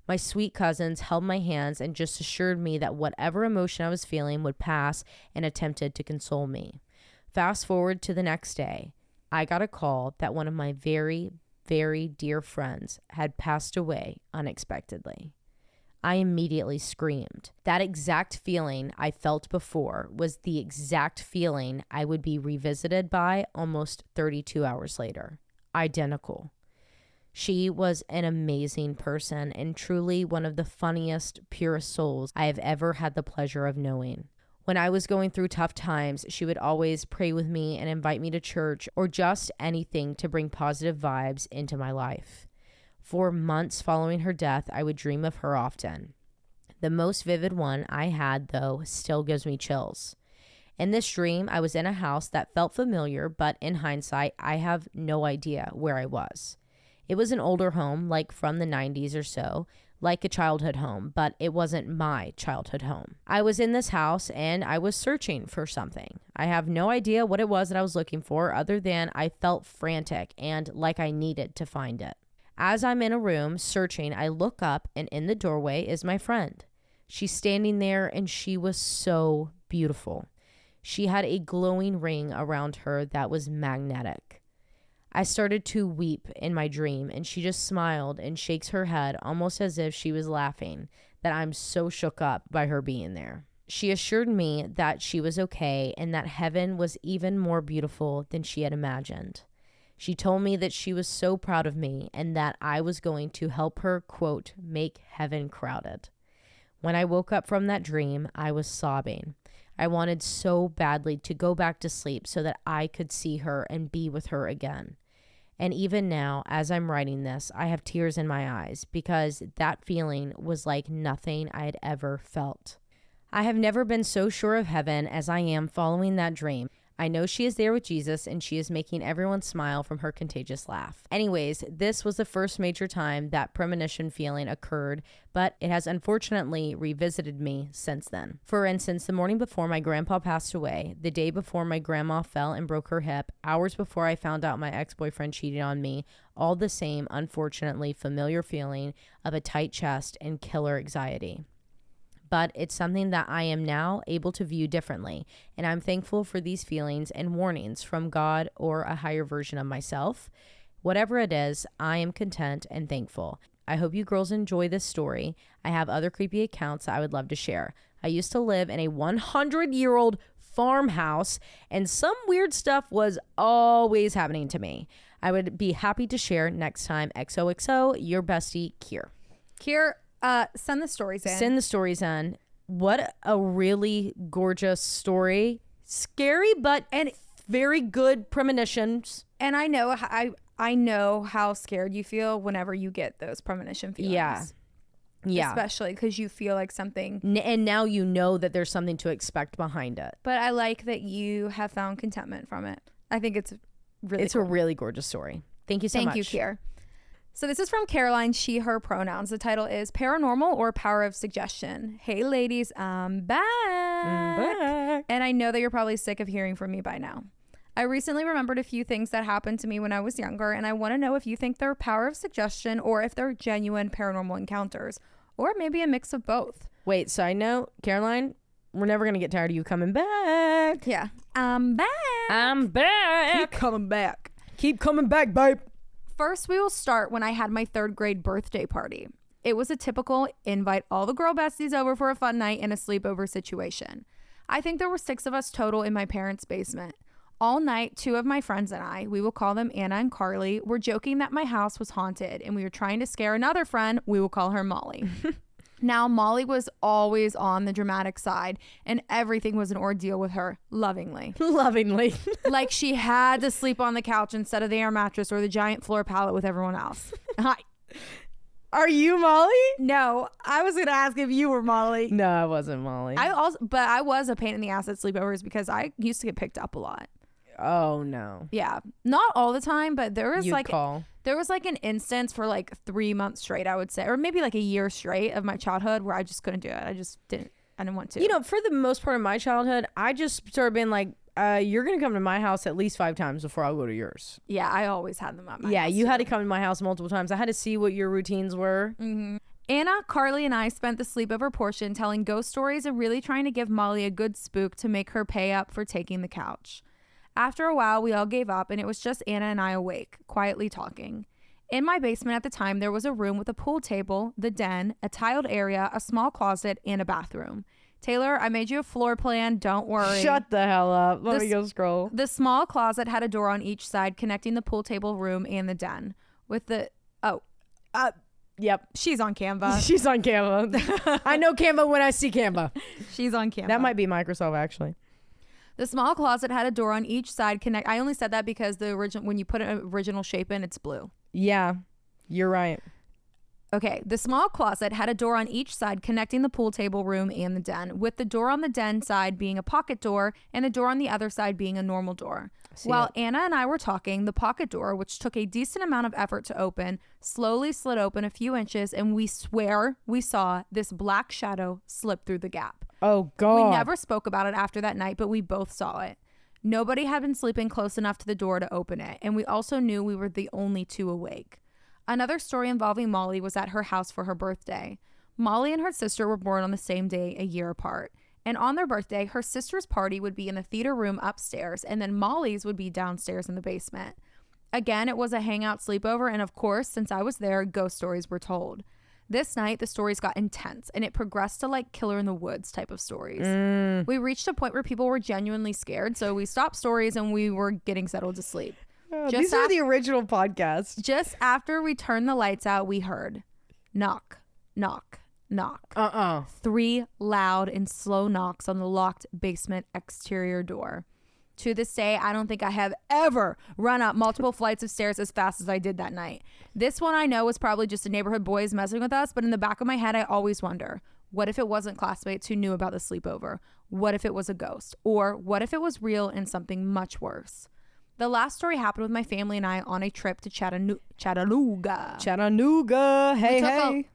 My sweet cousins held my hands and just assured me that whatever emotion I was feeling would pass and attempted to console me. Fast forward to the next day. I got a call that one of my very, very dear friends had passed away unexpectedly. I immediately screamed. That exact feeling I felt before was the exact feeling I would be revisited by almost 32 hours later. Identical. She was an amazing person and truly one of the funniest, purest souls I have ever had the pleasure of knowing. When I was going through tough times, she would always pray with me and invite me to church or just anything to bring positive vibes into my life. For months following her death, I would dream of her often. The most vivid one I had, though, still gives me chills. In this dream, I was in a house that felt familiar, but in hindsight, I have no idea where I was. It was an older home, like from the 90s or so, like a childhood home, but it wasn't my childhood home. I was in this house and I was searching for something. I have no idea what it was that I was looking for other than I felt frantic and like I needed to find it. As I'm in a room searching, I look up and in the doorway is my friend. She's standing there and she was so beautiful. She had a glowing ring around her that was magnetic. I started to weep in my dream and she just smiled and shakes her head almost as if she was laughing that I'm so shook up by her being there. She assured me that she was okay and that heaven was even more beautiful than she had imagined. She told me that she was so proud of me and that I was going to help her, quote, make heaven crowded. When I woke up from that dream, I was sobbing. I wanted so badly to go back to sleep so that I could see her and be with her again. And even now, as I'm writing this, I have tears in my eyes because that feeling was like nothing I had ever felt. I have never been so sure of heaven as I am following that dream. I know she is there with Jesus and she is making everyone smile from her contagious laugh. Anyways, this was the first major time that premonition feeling occurred, but it has unfortunately revisited me since then. For instance, the morning before my grandpa passed away, the day before my grandma fell and broke her hip, hours before I found out my ex-boyfriend cheated on me, all the same, unfortunately, familiar feeling of a tight chest and killer anxiety. But it's something that I am now able to view differently, and I'm thankful for these feelings and warnings from God or a higher version of myself. Whatever it is, I am content and thankful. I hope you girls enjoy this story. I have other creepy accounts that I would love to share. I used to live in a 100-year-old farmhouse, and some weird stuff was always happening to me. I would be happy to share next time. XOXO, your bestie, Kier. Kier, send the stories in. Send the stories in. What a really gorgeous story. Scary, but and very good premonitions. And I know how scared you feel whenever you get those premonition feelings. Yeah. Especially because you feel like something. And now you know that there's something to expect behind it. But I like that you have found contentment from it. I think it's really cool. A really gorgeous story. Thank you so much. Thank you, Kier. So this is from Caroline, she, her pronouns. The title is Paranormal or Power of Suggestion. Hey, ladies, I'm back. And I know that you're probably sick of hearing from me by now. I recently remembered a few things that happened to me when I was younger, and I want to know if you think they're power of suggestion or if they're genuine paranormal encounters, or maybe a mix of both. Wait, side note, Caroline, we're never going to get tired of you coming back. Yeah. I'm back. I'm back. Keep coming back. Keep coming back, babe. First, we will start when I had my 3rd grade birthday party. It was a typical invite all the girl besties over for a fun night and a sleepover situation. I think there were 6 of us total in my parents' basement. All night, 2 of my friends and I, we will call them Anna and Carly, were joking that my house was haunted and we were trying to scare another friend, we will call her Molly. Now, Molly was always on the dramatic side, and everything was an ordeal with her, lovingly. Lovingly. Like she had to sleep on the couch instead of the air mattress or the giant floor pallet with everyone else. Hi. Are you Molly? No, I was going to ask if you were Molly. No, I wasn't Molly. But I was a pain in the ass at sleepovers because I used to get picked up a lot. Oh, no. Yeah. Not all the time, but there was There was like an instance for like 3 months straight, I would say, or maybe like a year straight of my childhood where I just couldn't do it. I didn't want to. You know, for the most part of my childhood, I just started being like, you're going to come to my house at least 5 times before I'll go to yours. Yeah, I always had them at my house. Yeah, you had to come to my house multiple times. I had to see what your routines were. Mm-hmm. Anna, Carly, and I spent the sleepover portion telling ghost stories and really trying to give Molly a good spook to make her pay up for taking the couch. After a while, we all gave up and it was just Anna and I awake, quietly talking. In my basement at the time, there was a room with a pool table, the den, a tiled area, a small closet, and a bathroom. Taylor, I made you a floor plan. Don't worry. Shut the hell up. Let me go scroll. The small closet had a door on each side connecting the pool table room and the den. With the... Yep. She's on Canva. She's on Canva. I know Canva when I see Canva. She's on Canva. That might be Microsoft, actually. The small closet had a door on each side connect. I only said that because the original, when you put an original shape in, it's blue. Yeah, you're right. Okay, the small closet had a door on each side connecting the pool table room and the den, with the door on the den side being a pocket door and the door on the other side being a normal door. While Anna and I were talking, the pocket door, which took a decent amount of effort to open, slowly slid open a few inches, and we swear we saw this black shadow slip through the gap. Oh, God. We never spoke about it after that night, but we both saw it. Nobody had been sleeping close enough to the door to open it, and we also knew we were the only two awake. Another story involving Molly was at her house for her birthday. Molly and her sister were born on the same day, a year apart. And on their birthday, her sister's party would be in the theater room upstairs, and then Molly's would be downstairs in the basement. Again, it was a hangout sleepover, and of course, since I was there, ghost stories were told. This night, the stories got intense, and it progressed to like Killer in the Woods type of stories. We reached a point where people were genuinely scared, so we stopped stories and we were getting settled to sleep. These are the original podcasts. Just after we turned the lights out, we heard knock, knock, knock. 3 loud and slow knocks on the locked basement exterior door. To this day, I don't think I have ever run up multiple flights of stairs as fast as I did that night. This one I know was probably just a neighborhood boys messing with us, but in the back of my head, I always wonder, what if it wasn't classmates who knew about the sleepover? What if it was a ghost? Or what if it was real and something much worse? The last story happened with my family and I on a trip to Chattanooga. Chattanooga. Hey.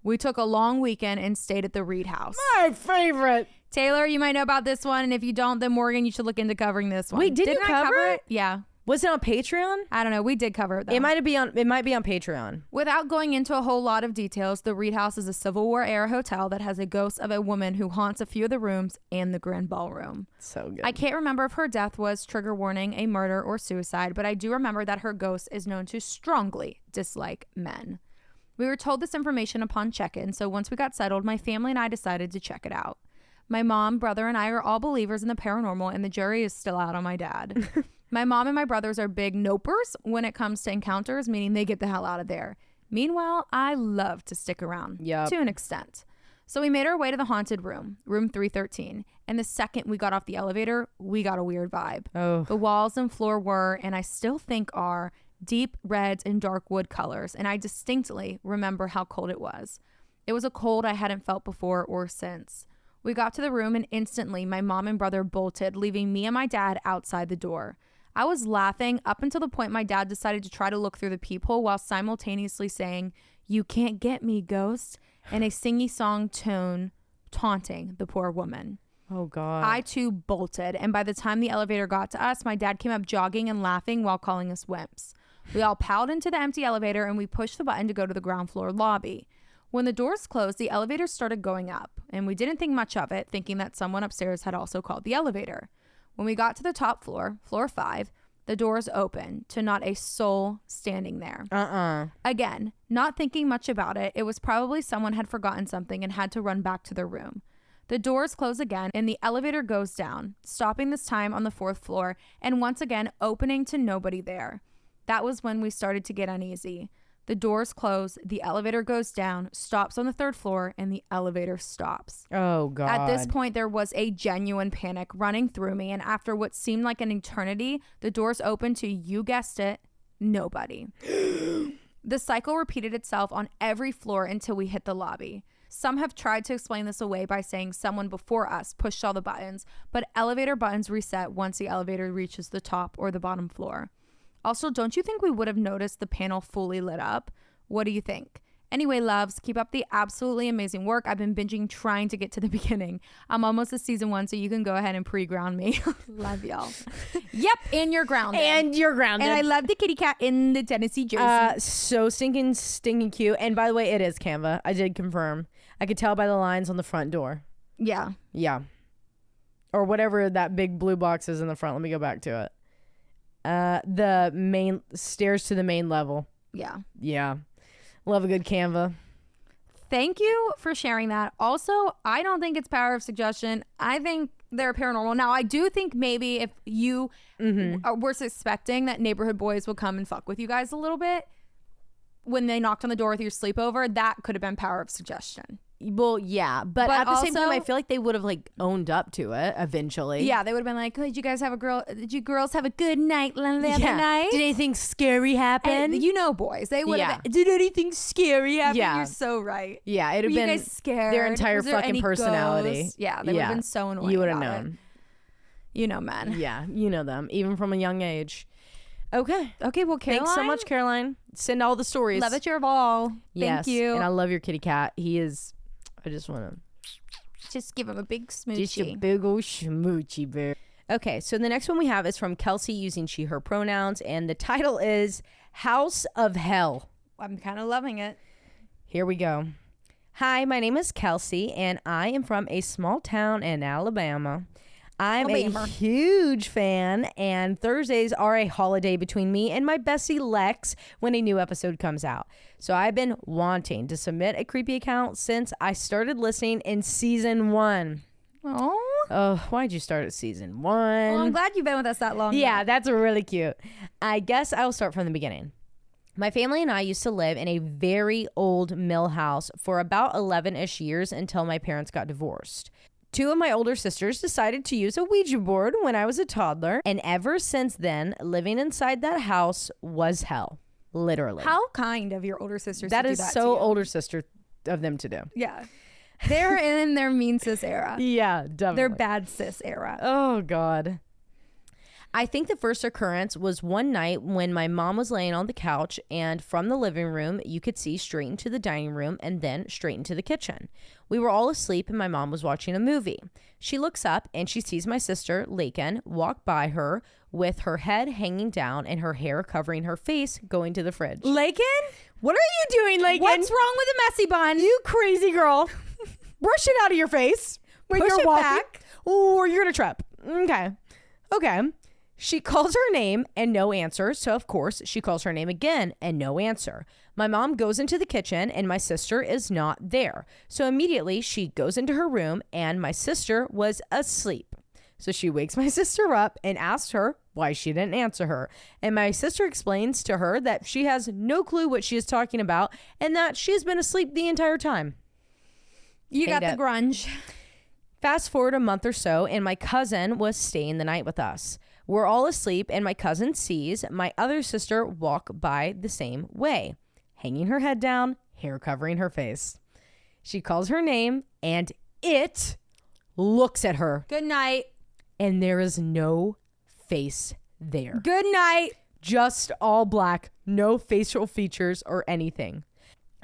We took a long weekend and stayed at the Reed House. My favorite. Taylor, you might know about this one. And if you don't, then Morgan, you should look into covering this one. Wait, didn't you cover it? Yeah. Was it on Patreon? I don't know. We did cover it, though. It might be on Patreon. Without going into a whole lot of details, the Reed House is a Civil War era hotel that has a ghost of a woman who haunts a few of the rooms and the grand ballroom. So good. I can't remember if her death was, trigger warning, a murder or suicide, but I do remember that her ghost is known to strongly dislike men. We were told this information upon check-in, so once we got settled, my family and I decided to check it out. My mom, brother, and I are all believers in the paranormal, and the jury is still out on my dad. My mom and my brothers are big nopers when it comes to encounters, meaning they get the hell out of there. Meanwhile, I love to stick around to an extent. So we made our way to the haunted room 313. And the second we got off the elevator, we got a weird vibe. Oh. The walls and floor were, and I still think are, deep reds and dark wood colors. And I distinctly remember how cold it was. It was a cold I hadn't felt before or since. We got to the room and instantly my mom and brother bolted, leaving me and my dad outside the door. I was laughing up until the point my dad decided to try to look through the peephole while simultaneously saying, "You can't get me, ghost," in a singy-song tone, taunting the poor woman. Oh, God. I, too, bolted, and by the time the elevator got to us, my dad came up jogging and laughing while calling us wimps. We all piled into the empty elevator, and we pushed the button to go to the ground floor lobby. When the doors closed, the elevator started going up, and we didn't think much of it, thinking that someone upstairs had also called the elevator. When we got to the top floor, floor 5, the doors opened to not a soul standing there. Again, not thinking much about it, it was probably someone had forgotten something and had to run back to their room. The doors close again and the elevator goes down, stopping this time on the 4th floor and once again opening to nobody there. That was when we started to get uneasy. The doors close, the elevator goes down, stops on the 3rd floor, and the elevator stops. Oh, God. At this point, there was a genuine panic running through me, and after what seemed like an eternity, the doors opened to, you guessed it, nobody. The cycle repeated itself on every floor until we hit the lobby. Some have tried to explain this away by saying someone before us pushed all the buttons, but elevator buttons reset once the elevator reaches the top or the bottom floor. Also, don't you think we would have noticed the panel fully lit up? What do you think? Anyway, loves, keep up the absolutely amazing work. I've been binging trying to get to the beginning. I'm almost to season 1, so you can go ahead and pre-ground me. Love y'all. Yep, and you're grounded. And you're grounded. And I love the kitty cat in the Tennessee jersey. So stinking cute. And by the way, it is Canva. I did confirm. I could tell by the lines on the front door. Yeah. Yeah. or whatever that big blue box is in the front. Let me go back to it. The main stairs to the main level. Yeah. Yeah. Love a good Canva. Thank you for sharing that. Also, I don't think it's power of suggestion. I think they're paranormal. Now, I do think maybe if you were suspecting that neighborhood boys would come and fuck with you guys a little bit when they knocked on the door with your sleepover, that could have been power of suggestion. Well, yeah, but at the same time, I feel like they would have like owned up to it eventually. Yeah, they would have been like, oh, "Did you guys have a girl? Did you girls have a good night the other night? Did anything scary happen?" And you know, boys, they would have. Did anything scary happen? Yeah, you're so right. Yeah, it'd have been you guys scared? Their entire fucking personality. Ghosts? Yeah, they would have been so annoying. You would have known. You know, men. Yeah, you know them, even from a young age. Okay. Well, Caroline. Thanks so much, Caroline. Send all the stories. Love at your ball. Yes, Thank you. And I love your kitty cat. He is. I just want to just give him a big smoochie. Just a big old schmoochy bear. Okay, so the next one we have is from Kelsey using she, her pronouns, and the title is House of Hell. I'm kind of loving it. Here we go. Hi, my name is Kelsey, and I am from a small town in Alabama. I'm a huge fan, and Thursdays are a holiday between me and my bestie Lex when a new episode comes out. So I've been wanting to submit a creepy account since I started listening in season 1. Oh, why'd you start at season 1? Well, I'm glad you've been with us that long. Yeah, that's really cute. I guess I'll start from the beginning. My family and I used to live in a very old mill house for about 11-ish years until my parents got divorced. 2 of my older sisters decided to use a Ouija board when I was a toddler, and ever since then, living inside that house was hell. Literally. How kind of your older sisters that to do is that so to you. older sister of them to do. Yeah. They're in their mean sis era. Yeah, definitely. Their bad sis era. Oh, God. I think the first occurrence was one night when my mom was laying on the couch, and from the living room, you could see straight into the dining room and then straight into the kitchen. We were all asleep and my mom was watching a movie. She looks up and she sees my sister, Laken, walk by her with her head hanging down and her hair covering her face going to the fridge. Laken? What are you doing, Laken? What's wrong with a messy bun? You crazy girl. Brush it out of your face when Push you're it walking. back. Or you're going to trip. Okay. She calls her name and no answer. So, of course, she calls her name again and no answer. My mom goes into the kitchen and my sister is not there. So immediately she goes into her room and my sister was asleep. So she wakes my sister up and asks her why she didn't answer her. And my sister explains to her that she has no clue what she is talking about and that she has been asleep the entire time. You got the grunge. Fast forward a month or so and my cousin was staying the night with us. We're all asleep and my cousin sees my other sister walk by the same way, hanging her head down, hair covering her face. She calls her name and it looks at her. Good night. And there is no face there. Good night. Just all black, no facial features or anything.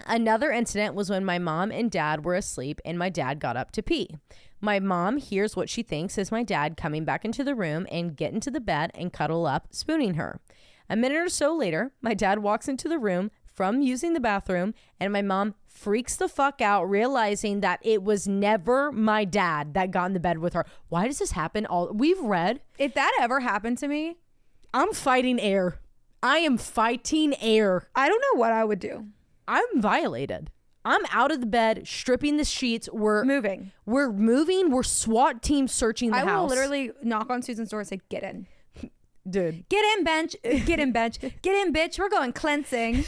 Another incident was when my mom and dad were asleep and my dad got up to pee. My mom hears what she thinks is my dad coming back into the room and get into the bed and cuddle up, spooning her. A minute or so later, my dad walks into the room from using the bathroom and my mom freaks the fuck out, realizing that it was never my dad that got in the bed with her. Why does this happen? We've read. If that ever happened to me, I'm fighting air. I am fighting air. I don't know what I would do. I'm violated. I'm out of the bed, stripping the sheets. We're moving. We're SWAT team searching the house. I will literally knock on Susan's door and say, "Get in, dude. Get in, bench. Get in, bench. Get in, bitch. We're going cleansing."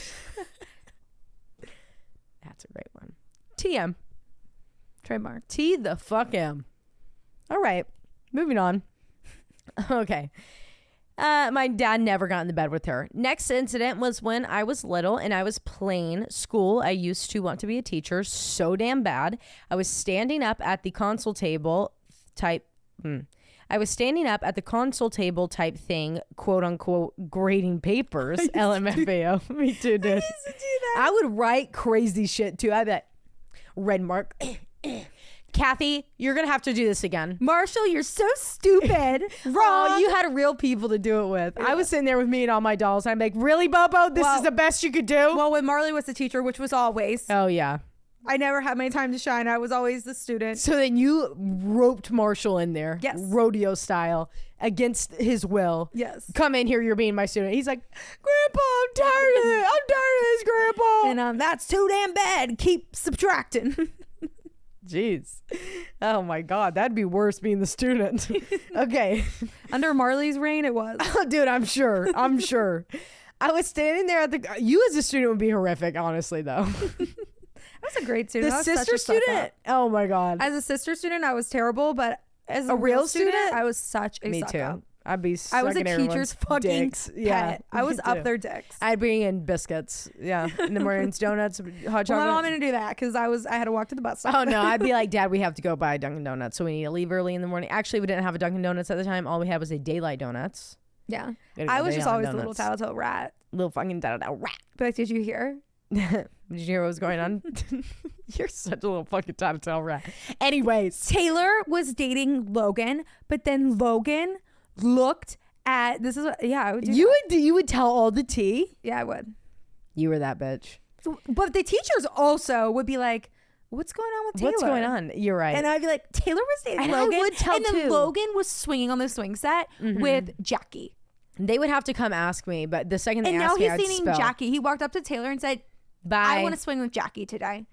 That's a great one. TM. Trademark. T the fuck M. All right, moving on. Okay. My dad never got in the bed with her. Next incident was when I was little and I was playing school. I used to want to be a teacher so damn bad. I was standing up at the console table type thing, quote unquote, grading papers. LMFAO. Me too, dude. I used to do that. I would write crazy shit too. I bet. Red mark. Kathy, you're going to have to do this again. Marshall, you're so stupid. Wrong. Oh, you had real people to do it with. Yeah. I was sitting there with me and all my dolls. And I'm like, really, Bobo? This is the best you could do? Well, when Marley was the teacher, which was always. Oh, yeah. I never had my time to shine. I was always the student. So then you roped Marshall in there. Yes. Rodeo style against his will. Yes. Come in here. You're being my student. He's like, Grandpa, I'm tired of it. I'm tired of this, Grandpa. And that's too damn bad. Keep subtracting. Jeez. Oh my God. That'd be worse being the student. Okay. Under Marley's reign, it was. Oh, dude, I'm sure. I'm sure. I was standing there at you as a student would be horrific, honestly, though. I was a great student. The I was such sister a suck student? up. Oh my God. As a sister student, I was terrible, but as a real real student, student? I was such a Me suck too. up. I'd be I was a sucking everyone's teacher's fucking dicks. pet. Yeah, I was me up too. their dicks. I'd bring in biscuits. Yeah. In the mornings, donuts, hot Well, chocolate. my mom didn't do that because I had to walk to the bus stop. Oh no, I'd be like, Dad, we have to go buy Dunkin' Donuts, so we need to leave early in the morning. Actually, we didn't have a Dunkin' Donuts at the time. All we had was a Daylight Donuts. Yeah. Gotta go I was just Daylight always the Donuts. little tattletale rat. Little fucking rat. But like, did you hear? Did you hear what was going on? You're such a little fucking tattletale rat. Anyways, Taylor was dating Logan, but then Logan looked at this is what, yeah, I would do that. you would tell all the tea. Yeah, I would. You were that bitch. But the teachers also would be like, "What's going on with Taylor? What's going on? You're right. And I'd be like, Taylor was dating And I Logan, would tell and then too. Logan was swinging on the swing set with Jackie. They would have to come ask me, but the second they And now asked me, he's I'd dating spill. Jackie. He walked up to Taylor and said, Bye. "I want to swing with Jackie today."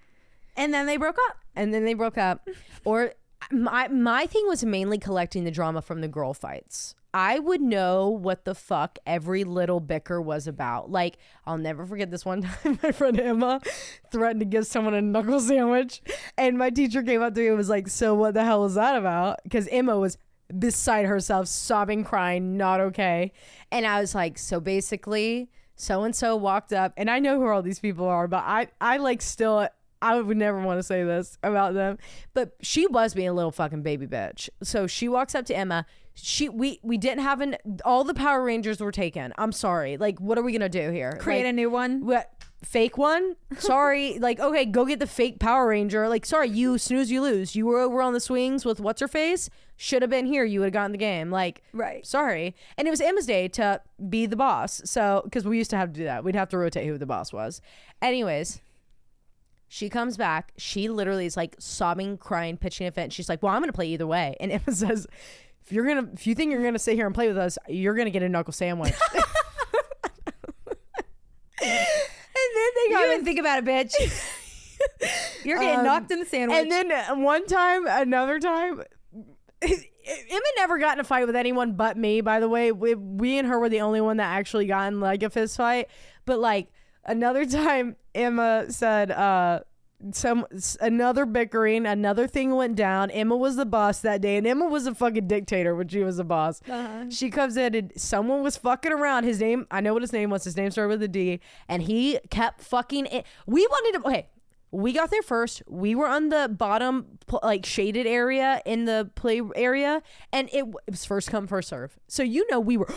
And then they broke up. And then they broke up. Or my thing was mainly collecting the drama from the girl fights. I would know what the fuck every little bicker was about. Like, I'll never forget this one time my friend Emma threatened to give someone a knuckle sandwich. And my teacher came up to me and was like, so what the hell was that about? Because Emma was beside herself, sobbing, crying, not okay. And I was like, so basically, so-and-so walked up. And I know who all these people are, but I like still... I would never want to say this about them, but she was being a little fucking baby bitch. So she walks up to Emma. We didn't have all the Power Rangers were taken. I'm sorry. Like, what are we gonna do here? Create a new one. What? Fake one? Sorry. Like, okay, go get the fake Power Ranger. Like, sorry, you snooze, you lose. You were over on the swings with what's her face. Should have been here. You would have gotten the game. Like, Right. Sorry. And it was Emma's day to be the boss. So, because we used to have to do that. We'd have to rotate who the boss was. Anyways. She comes back. She literally is like sobbing, crying, pitching a fit. And she's like, well, I'm going to play either way. And Emma says, if you think you're going to sit here and play with us, you're going to get a knuckle sandwich. And then they You got didn't think about it, bitch. You're getting knocked in the sandwich. And then another time, Emma never got in a fight with anyone but me, by the way. We and her were the only one that actually got in like a fist fight. But like another time, Emma said another bickering, another thing went down. Emma was the boss that day, and Emma was a fucking dictator when she was the boss. She comes in and someone was fucking around. His name, I know what his name was. His name started with a D, and he kept fucking it. We wanted to, okay, we got there first. We were on the bottom, like shaded area in the play area, and it was first come, first serve. So you know we were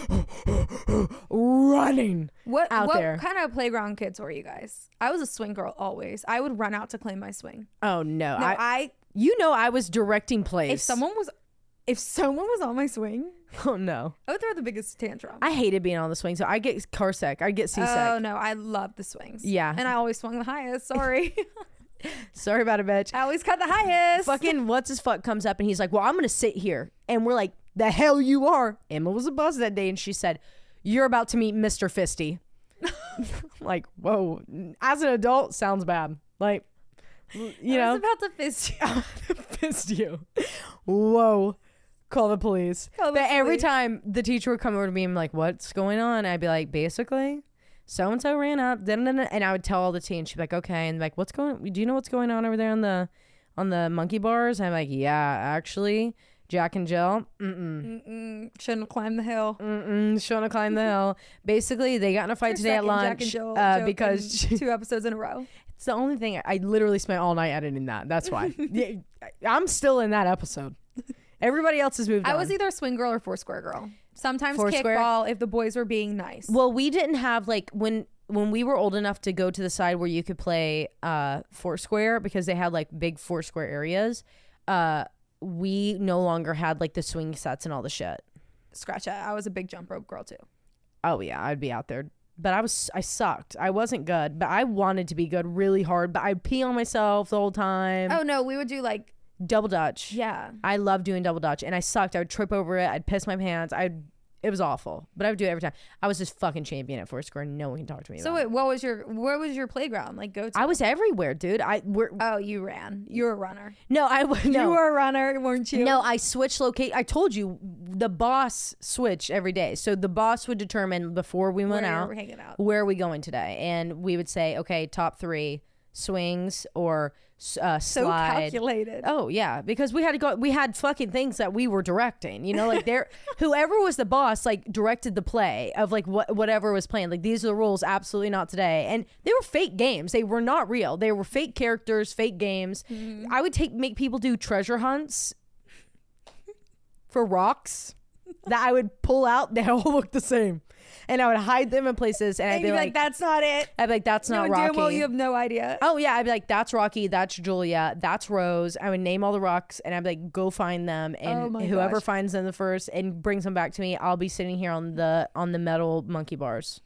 running out there. What kind of playground kids were you guys? I was a swing girl always. I would run out to claim my swing. Oh no, No, I was directing plays. if someone was on my swing, Oh no, I would throw the biggest tantrum. I hated being on the swing, so I get car sick. I get seasick. Oh no, I love the swings. Yeah. And I always swung the highest. Sorry. Sorry about it, bitch. I always cut the highest. Fucking what's his fuck comes up and he's like, well, I'm gonna sit here. And we're like, the hell you are. Emma was a boss that day and she said, you're about to meet Mr. Fisty. Like, whoa. As an adult, sounds bad. Like, you know. I was about to fist you. Fist you. Whoa. Call the police. But every time the teacher would come over to me and be like, what's going on? I'd be like, basically, so-and-so ran up, and I would tell all the tea, and she'd be like, okay. And like, do you know what's going on over there on the monkey bars? And I'm like, yeah, actually, Jack and Jill, shouldn't have climbed the hill. Shouldn't have climbed the hill. Basically, they got in a fight today at lunch Jack and Jill because joke in 2 episodes in a row. it's the only thing. I literally spent all night editing that. That's why. Yeah, I'm still in that episode. Everybody else has moved on. I was either swing girl or Foursquare girl. Sometimes Foursquare? kickball if the boys were being nice. Well, we didn't have like when we were old enough to go to the side where you could play Foursquare because they had like big Foursquare areas. We no longer had like the swing sets and all the shit. Scratch that. I was a big jump rope girl too. Oh yeah, I'd be out there but I sucked. I wasn't good, but I wanted to be good really hard, but I'd pee on myself the whole time. Oh no, we would do like double dutch. Yeah. I love doing double dutch, and I sucked. I would trip over it. I'd piss my pants. It was awful, but I would do it every time. I was just fucking champion at Foursquare. No one can talk to me. So about wait, it. where was your playground? Like go to? I was everywhere, dude. Oh, you ran. You were a runner. No, no. You were a runner, weren't you? No, I switched I told you the boss switched every day. So the boss would determine before we went out, we're hanging out. where are we going today, and we would say, okay, top 3 swings or slide. So calculated. Oh yeah, because we had to go. We had fucking things that we were directing. You know, like whoever was the boss, like directed the play of like whatever was playing. Like these are the rules. Absolutely not today. And they were fake games. They were not real. They were fake characters, fake games. Mm-hmm. I would make people do treasure hunts for rocks that I would pull out. They all look the same. And I would hide them in places, and I'd be like, "That's not it." I'd be like, "That's not Rocky." Well, you have no idea. Oh yeah, I'd be like, "That's Rocky. That's Julia. That's Rose." I would name all the rocks, and I'd be like, "Go find them." And whoever finds them the first and brings them back to me, I'll be sitting here on the metal monkey bars.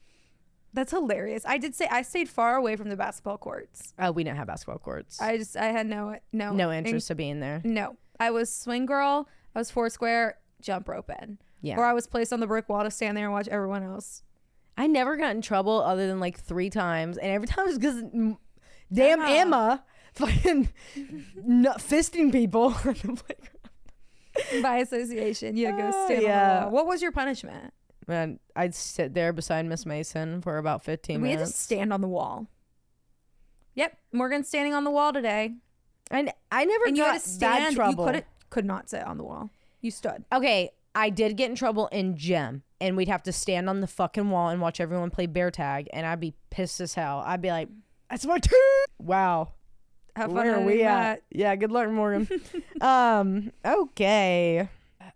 That's hilarious. I stayed far away from the basketball courts. Oh, we didn't have basketball courts. I had no interest of being there. No, I was swing girl. I was Foursquare, jump rope in. Yeah. Or I was placed on the brick wall to stand there and watch everyone else. I never got in trouble other than like 3 times. And every time it was because damn Emma fucking fisting people. By association. Yeah, go stand on the wall. What was your punishment? Man, I'd sit there beside Miss Mason for about 15 minutes. We had to stand on the wall. Yep. Morgan's standing on the wall today. And I never and got you had to stand, that trouble. You could not sit on the wall. You stood. Okay. I did get in trouble in gym, and we'd have to stand on the fucking wall and watch everyone play bear tag, and I'd be pissed as hell. I'd be like, "That's my turn." Wow. Have fun. Where are we at? Yeah, good luck, Morgan.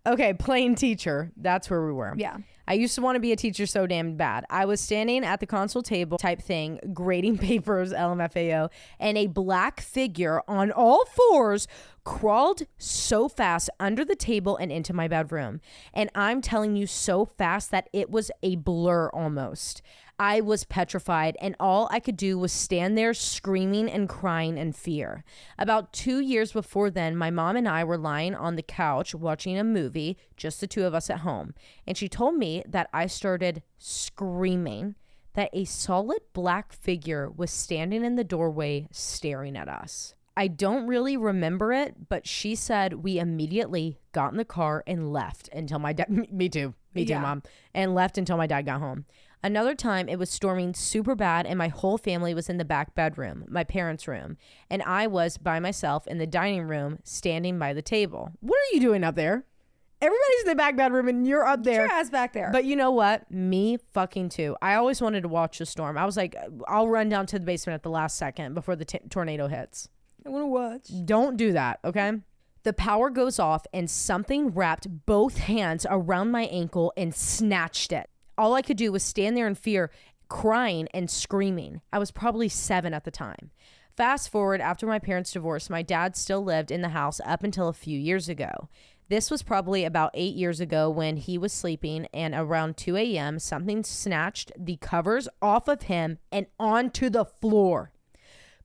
Okay, playing teacher. That's where we were. Yeah. I used to want to be a teacher so damn bad. I was standing at the console table type thing, grading papers, LMFAO, and a black figure on all 4s crawled so fast under the table and into my bedroom. And I'm telling you, so fast that it was a blur almost. I was petrified, and all I could do was stand there screaming and crying in fear. About 2 years before then, my mom and I were lying on the couch watching a movie, just the 2 of us at home. And she told me that I started screaming that a solid black figure was standing in the doorway staring at us. I don't really remember it, but she said we immediately got in the car and left until my dad, me too, Mom, and left until my dad got home. Another time, it was storming super bad, and my whole family was in the back bedroom, my parents' room, and I was by myself in the dining room, standing by the table. What are you doing up there? Everybody's in the back bedroom, and you're up there. Get your ass back there. But you know what? Me fucking too. I always wanted to watch the storm. I was like, I'll run down to the basement at the last second before the tornado hits. I want to watch. Don't do that, okay? The power goes off, and something wrapped both hands around my ankle and snatched it. All I could do was stand there in fear, crying and screaming. I was probably 7 at the time. Fast forward, after my parents' divorce, my dad still lived in the house up until a few years ago. This was probably about 8 years ago when he was sleeping, and around 2 a.m., something snatched the covers off of him and onto the floor.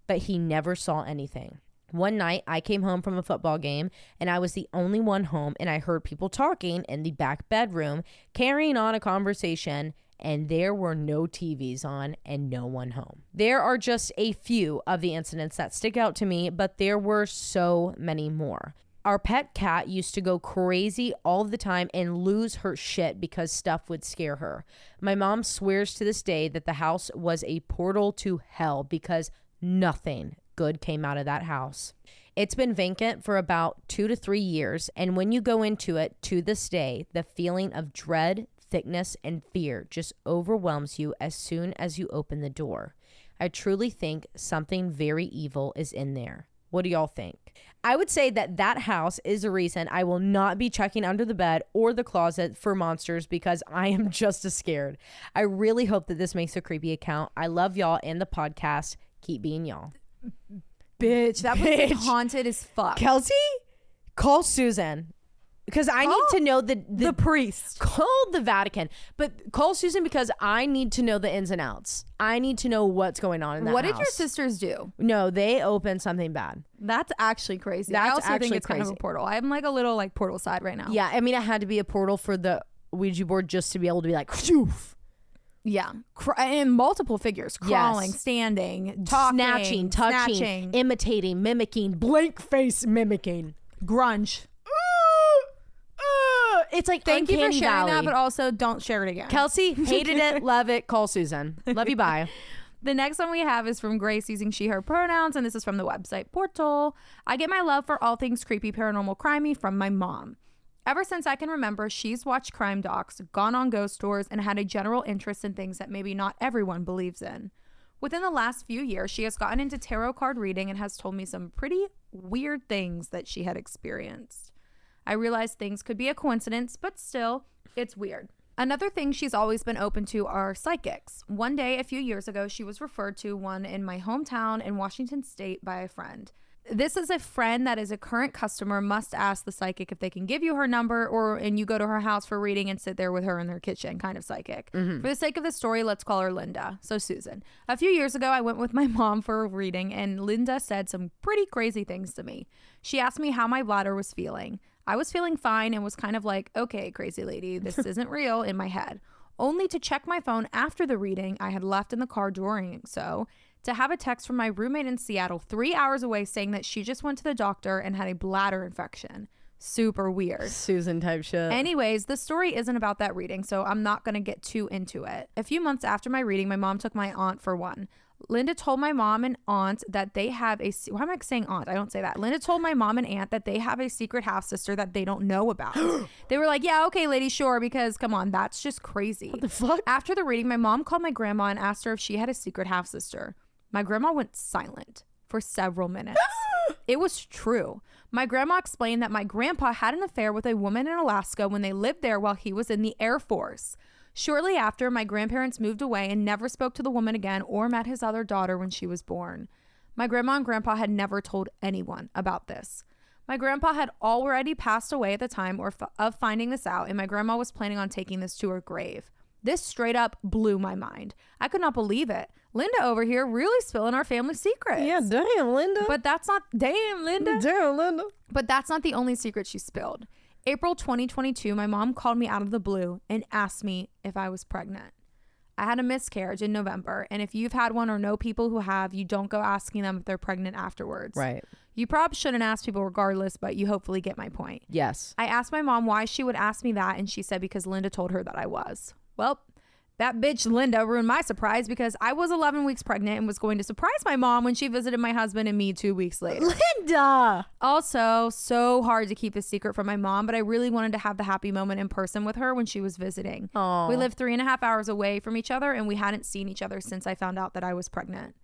But he never saw anything. One night, I came home from a football game, and I was the only one home, and I heard people talking in the back bedroom, carrying on a conversation, and there were no TVs on and no one home. There are just a few of the incidents that stick out to me, but there were so many more. Our pet cat used to go crazy all the time and lose her shit because stuff would scare her. My mom swears to this day that the house was a portal to hell because nothing good came out of that house. It's been vacant for about 2 to 3 years, and when you go into it to this day, the feeling of dread, thickness, and fear just overwhelms you as soon as you open the door. I truly think something very evil is in there. What do y'all think? I would say that house is the reason I will not be checking under the bed or the closet for monsters because I am just as scared. I really hope that this makes a creepy account. I love y'all and the podcast. Keep being y'all. Bitch, that place is haunted as fuck. Kelsey, call Susan. because I need to know the priest. Call the Vatican, but call Susan because I need to know the ins and outs. I need to know what's going on in that What house. did your sisters do? No, they opened something bad. That's actually crazy. That's I also actually think it's kind of crazy. a portal. I'm like a little like portal side right now. Yeah, I mean, it had to be a portal for the Ouija board just to be able to be like, phew. Yeah. And multiple figures. Crawling, standing, talking, snatching, touching, snatching. imitating, mimicking, blank face mimicking. Grunge. It's like Thank you for Uncanny sharing Valley. that, but also don't share it again. Kelsey, hated it, love it, call Susan. Love you, bye. The next one we have is from Grace using she, her pronouns, and this is from the website Portal. I get my love for all things creepy, paranormal, crimey from my mom. Ever since I can remember, she's watched crime docs, gone on ghost tours, and had a general interest in things that maybe not everyone believes in. Within the last few years, she has gotten into tarot card reading and has told me some pretty weird things that she had experienced. I realize things could be a coincidence, but still, it's weird. Another thing she's always been open to are psychics. One day, a few years ago, she was referred to one in my hometown in Washington State by a friend. This is a friend that is a current customer, must ask the psychic if they can give you her number, and you go to her house for a reading and sit there with her in their kitchen, kind of psychic. For the sake of the story, let's call her Linda. So Susan. A few years ago, I went with my mom for a reading, and Linda said some pretty crazy things to me. She asked me how my bladder was feeling. I was feeling fine and was kind of like, okay, crazy lady, this isn't real in my head. Only to check my phone after the reading I had left in the car during so, to have a text from my roommate in Seattle 3 hours away saying that she just went to the doctor and had a bladder infection. Super weird. Susan type shit. Anyways, the story isn't about that reading, so I'm not going to get too into it. A few months after my reading, my mom took my aunt for one. Linda told my mom and aunt that they have a... Why am I saying aunt? I don't say that. Linda told my mom and aunt that they have a secret half-sister that they don't know about. They were like, yeah, okay, lady, sure, because come on, that's just crazy. What the fuck? After the reading, my mom called my grandma and asked her if she had a secret half-sister. My grandma went silent for several minutes. It was true. My grandma explained that my grandpa had an affair with a woman in Alaska when they lived there while he was in the Air Force. Shortly after, my grandparents moved away and never spoke to the woman again or met his other daughter when she was born. My grandma and grandpa had never told anyone about this. My grandpa had already passed away at the time of finding this out, and my grandma was planning on taking this to her grave. This straight up blew my mind. I could not believe it. Linda over here really spilling our family secrets. Yeah, damn, Linda. But that's not... Damn, Linda. Damn, Linda. But that's not the only secret she spilled. April 2022, my mom called me out of the blue and asked me if I was pregnant. I had a miscarriage in November, and if you've had one or know people who have, you don't go asking them if they're pregnant afterwards. Right. You probably shouldn't ask people regardless, but you hopefully get my point. Yes. I asked my mom why she would ask me that, and she said because Linda told her that I was. Well, that bitch Linda ruined my surprise because I was 11 weeks pregnant and was going to surprise my mom when she visited my husband and me 2 weeks later. Linda! Also, so hard to keep a secret from my mom, but I really wanted to have the happy moment in person with her when she was visiting. Aww. We lived 3.5 hours away from each other, and we hadn't seen each other since I found out that I was pregnant.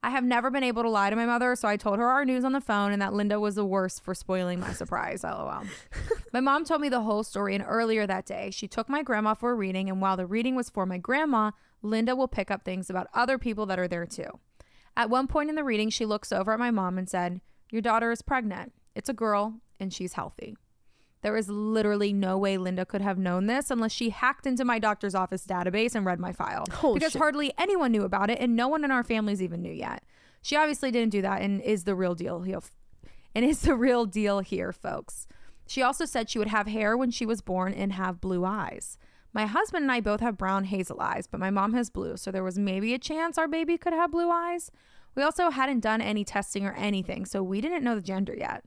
I have never been able to lie to my mother, so I told her our news on the phone and that Linda was the worst for spoiling my surprise, lol. My mom told me the whole story, and earlier that day, she took my grandma for a reading, and while the reading was for my grandma, Linda will pick up things about other people that are there too. At one point in the reading, she looks over at my mom and said, "Your daughter is pregnant. It's a girl, and she's healthy." There is literally no way Linda could have known this unless she hacked into my doctor's office database and read my file. Because hardly anyone knew about it, and no one in our families even knew yet. She obviously didn't do that and is the real deal here, folks. She also said she would have hair when she was born and have blue eyes. My husband and I both have brown hazel eyes, but my mom has blue, so there was maybe a chance our baby could have blue eyes. We also hadn't done any testing or anything, so we didn't know the gender yet.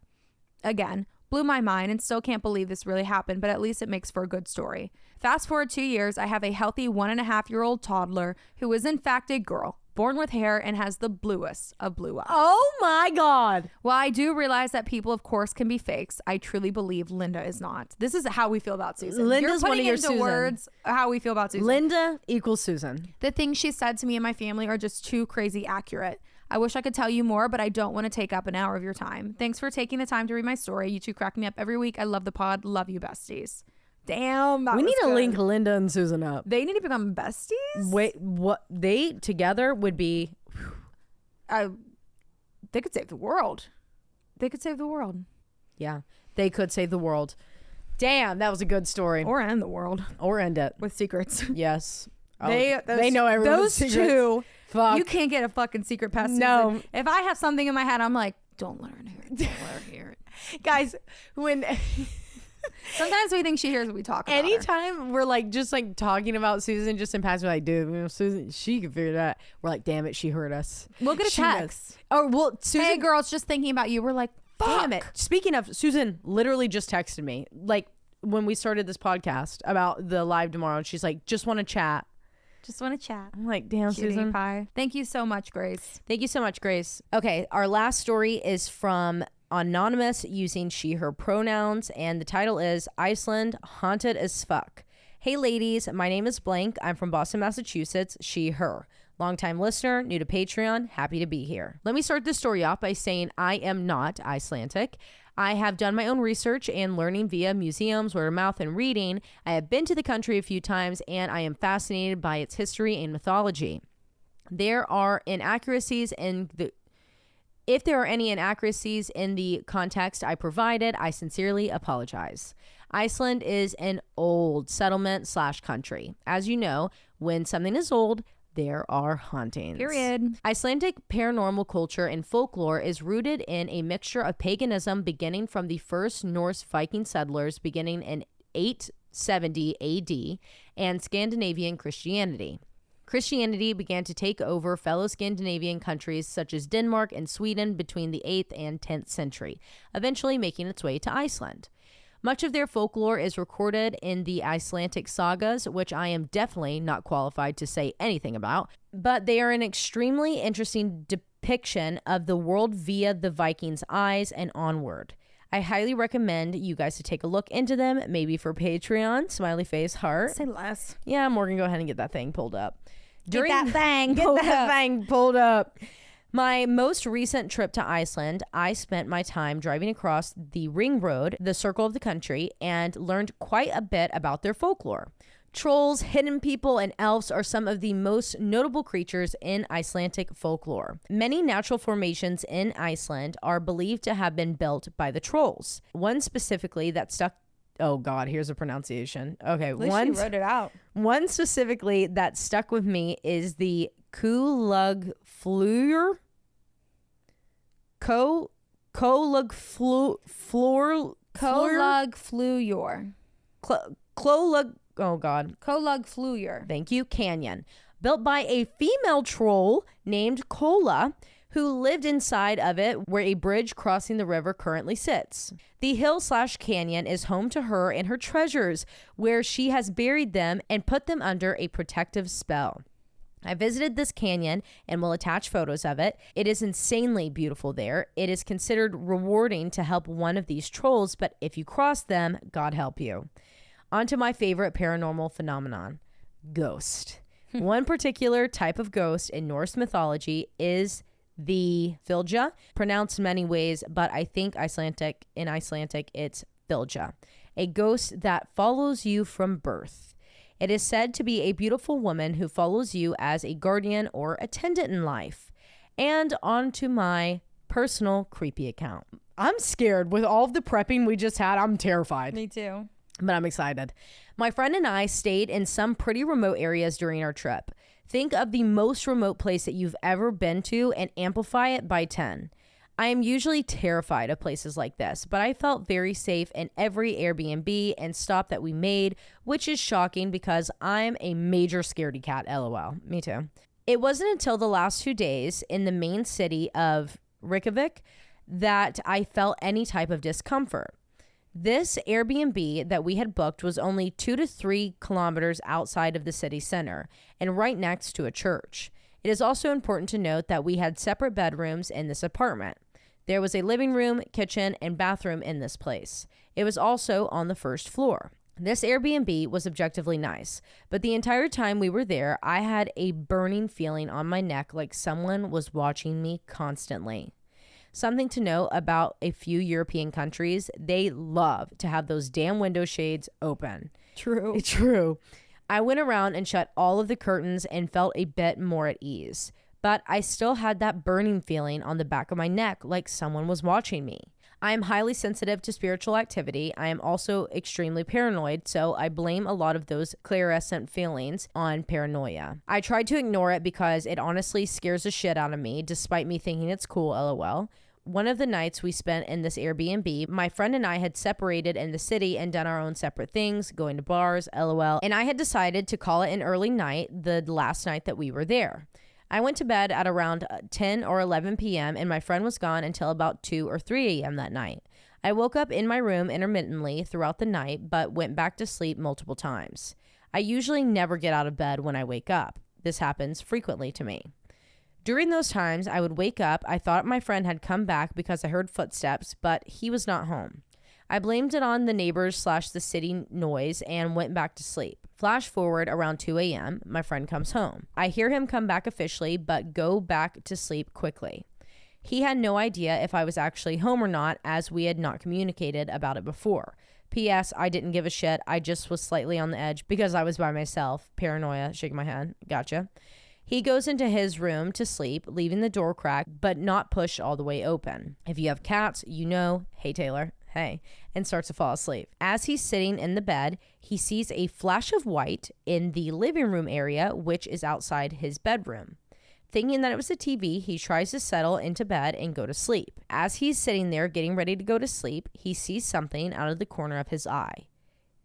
Again, blew my mind and still can't believe this really happened, but at least it makes for a good story. Fast forward 2 years, I have a healthy 1.5-year-old toddler who is in fact a girl, born with hair and has the bluest of blue eyes. Oh my God. While I do realize that people, of course, can be fakes, I truly believe Linda is not. This is how we feel about Susan. Linda's You're one of your into Susan. words how we feel about Susan. Linda equals Susan. The things she said to me and my family are just too crazy accurate. I wish I could tell you more, but I don't want to take up an hour of your time. Thanks for taking the time to read my story. You two crack me up every week. I love the pod. Love you, besties. Damn. We need to link Linda and Susan up. They need to become besties? Wait, what? They together would be... They could save the world. They could save the world. Yeah, they could save the world. Damn, that was a good story. Or end the world. Or end it. With secrets. Yes. They know everyone's those secrets. two. Fuck. You can't get a fucking secret past No. Susan. If I have something in my head, I'm like, don't let her hear it. Don't let her hear it. Guys, when Sometimes we think she hears what we talk about. anytime we're like just like talking about Susan just in passing, we're like, dude, you know, Susan, she can figure that. We're like, damn it, she heard us. We'll get a She knows. text. Oh, well, Susan. Hey, girls, just thinking about you. We're like, fuck. Damn it. Speaking of, Susan literally just texted me like when we started this podcast about the live tomorrow. And she's like, just want to chat. Just want to chat. I'm like, damn, Cutie Susan. pie. Thank you so much, Grace. Thank you so much, Grace. Okay, our last story is from Anonymous using she, her pronouns, and the title is Iceland Haunted as Fuck. Hey ladies, my name is Blank. I'm from Boston, Massachusetts. She, her. Longtime listener, new to Patreon, happy to be here. Let me start this story off by saying I am not Icelandic. I have done my own research and learning via museums, word of mouth, and reading. I have been to the country a few times, and I am fascinated by its history and mythology. There are inaccuracies in the If there are any inaccuracies in the context I provided, I sincerely apologize. Iceland is an old settlement / country. As you know, when something is old, there are hauntings. Period. Icelandic paranormal culture and folklore is rooted in a mixture of paganism beginning from the first Norse Viking settlers beginning in 870 AD and Scandinavian Christianity. Christianity began to take over fellow Scandinavian countries such as Denmark and Sweden between the 8th and 10th century, eventually making its way to Iceland. Much of their folklore is recorded in the Icelandic sagas, which I am definitely not qualified to say anything about, but they are an extremely interesting depiction of the world via the Vikings' eyes and onward. I highly recommend you guys to take a look into them, maybe for Patreon, smiley face, heart. Say less. Yeah, Morgan, go ahead and get that thing pulled up. Get that thing pulled up. My most recent trip to Iceland, I spent my time driving across the ring road, the circle of the country, and learned quite a bit about their folklore. Trolls, hidden people, and elves are some of the most notable creatures in Icelandic folklore. Many natural formations in Iceland are believed to have been built by the trolls. One specifically that stuck Oh God, here's a pronunciation. Okay, At least you wrote it out. one specifically that stuck with me is the Kulugflur. Kulugflur. Thank you, Canyon. Built by a female troll named Kola, who lived inside of it where a bridge crossing the river currently sits. The hill / canyon is home to her and her treasures, where she has buried them and put them under a protective spell. I visited this canyon and will attach photos of it. It is insanely beautiful there. It is considered rewarding to help one of these trolls, but if you cross them, God help you. On to my favorite paranormal phenomenon, ghost. One particular type of ghost in Norse mythology is the Fylgja, pronounced many ways, but I think in Icelandic it's Fylgja, a ghost that follows you from birth. It is said to be a beautiful woman who follows you as a guardian or attendant in life. And on to my personal creepy account. I'm scared with all of the prepping we just had. I'm terrified. Me too. But I'm excited. My friend and I stayed in some pretty remote areas during our trip. Think of the most remote place that you've ever been to and amplify it by 10. I am usually terrified of places like this, but I felt very safe in every Airbnb and stop that we made, which is shocking because I'm a major scaredy cat, LOL. Me too. It wasn't until the last 2 days in the main city of Reykjavik that I felt any type of discomfort. This Airbnb that we had booked was only 2 to 3 kilometers outside of the city center and right next to a church. It is also important to note that we had separate bedrooms in this apartment. There was a living room, kitchen, and bathroom in this place. It was also on the first floor. This Airbnb was objectively nice, but the entire time we were there, I had a burning feeling on my neck like someone was watching me constantly. Something to note about a few European countries, they love to have those damn window shades open. True. True. I went around and shut all of the curtains and felt a bit more at ease, but I still had that burning feeling on the back of my neck like someone was watching me. I am highly sensitive to spiritual activity. I am also extremely paranoid, so I blame a lot of those clairsentient feelings on paranoia. I tried to ignore it because it honestly scares the shit out of me, despite me thinking it's cool, lol. One of the nights we spent in this Airbnb, my friend and I had separated in the city and done our own separate things, going to bars, lol, and I had decided to call it an early night the last night that we were there. I went to bed at around 10 or 11 p.m. and my friend was gone until about 2 or 3 a.m. that night. I woke up in my room intermittently throughout the night, but went back to sleep multiple times. I usually never get out of bed when I wake up. This happens frequently to me. During those times, I would wake up. I thought my friend had come back because I heard footsteps, but he was not home. I blamed it on the neighbors / the city noise and went back to sleep. Flash forward around 2 a.m., my friend comes home. I hear him come back officially, but go back to sleep quickly. He had no idea if I was actually home or not, as we had not communicated about it before. P.S. I didn't give a shit. I just was slightly on the edge because I was by myself. Paranoia, shaking my head. Gotcha. He goes into his room to sleep, leaving the door cracked, but not pushed all the way open. If you have cats, you know, hey Taylor, hey, and starts to fall asleep. As he's sitting in the bed, he sees a flash of white in the living room area, which is outside his bedroom. Thinking that it was a TV, he tries to settle into bed and go to sleep. As he's sitting there getting ready to go to sleep, he sees something out of the corner of his eye.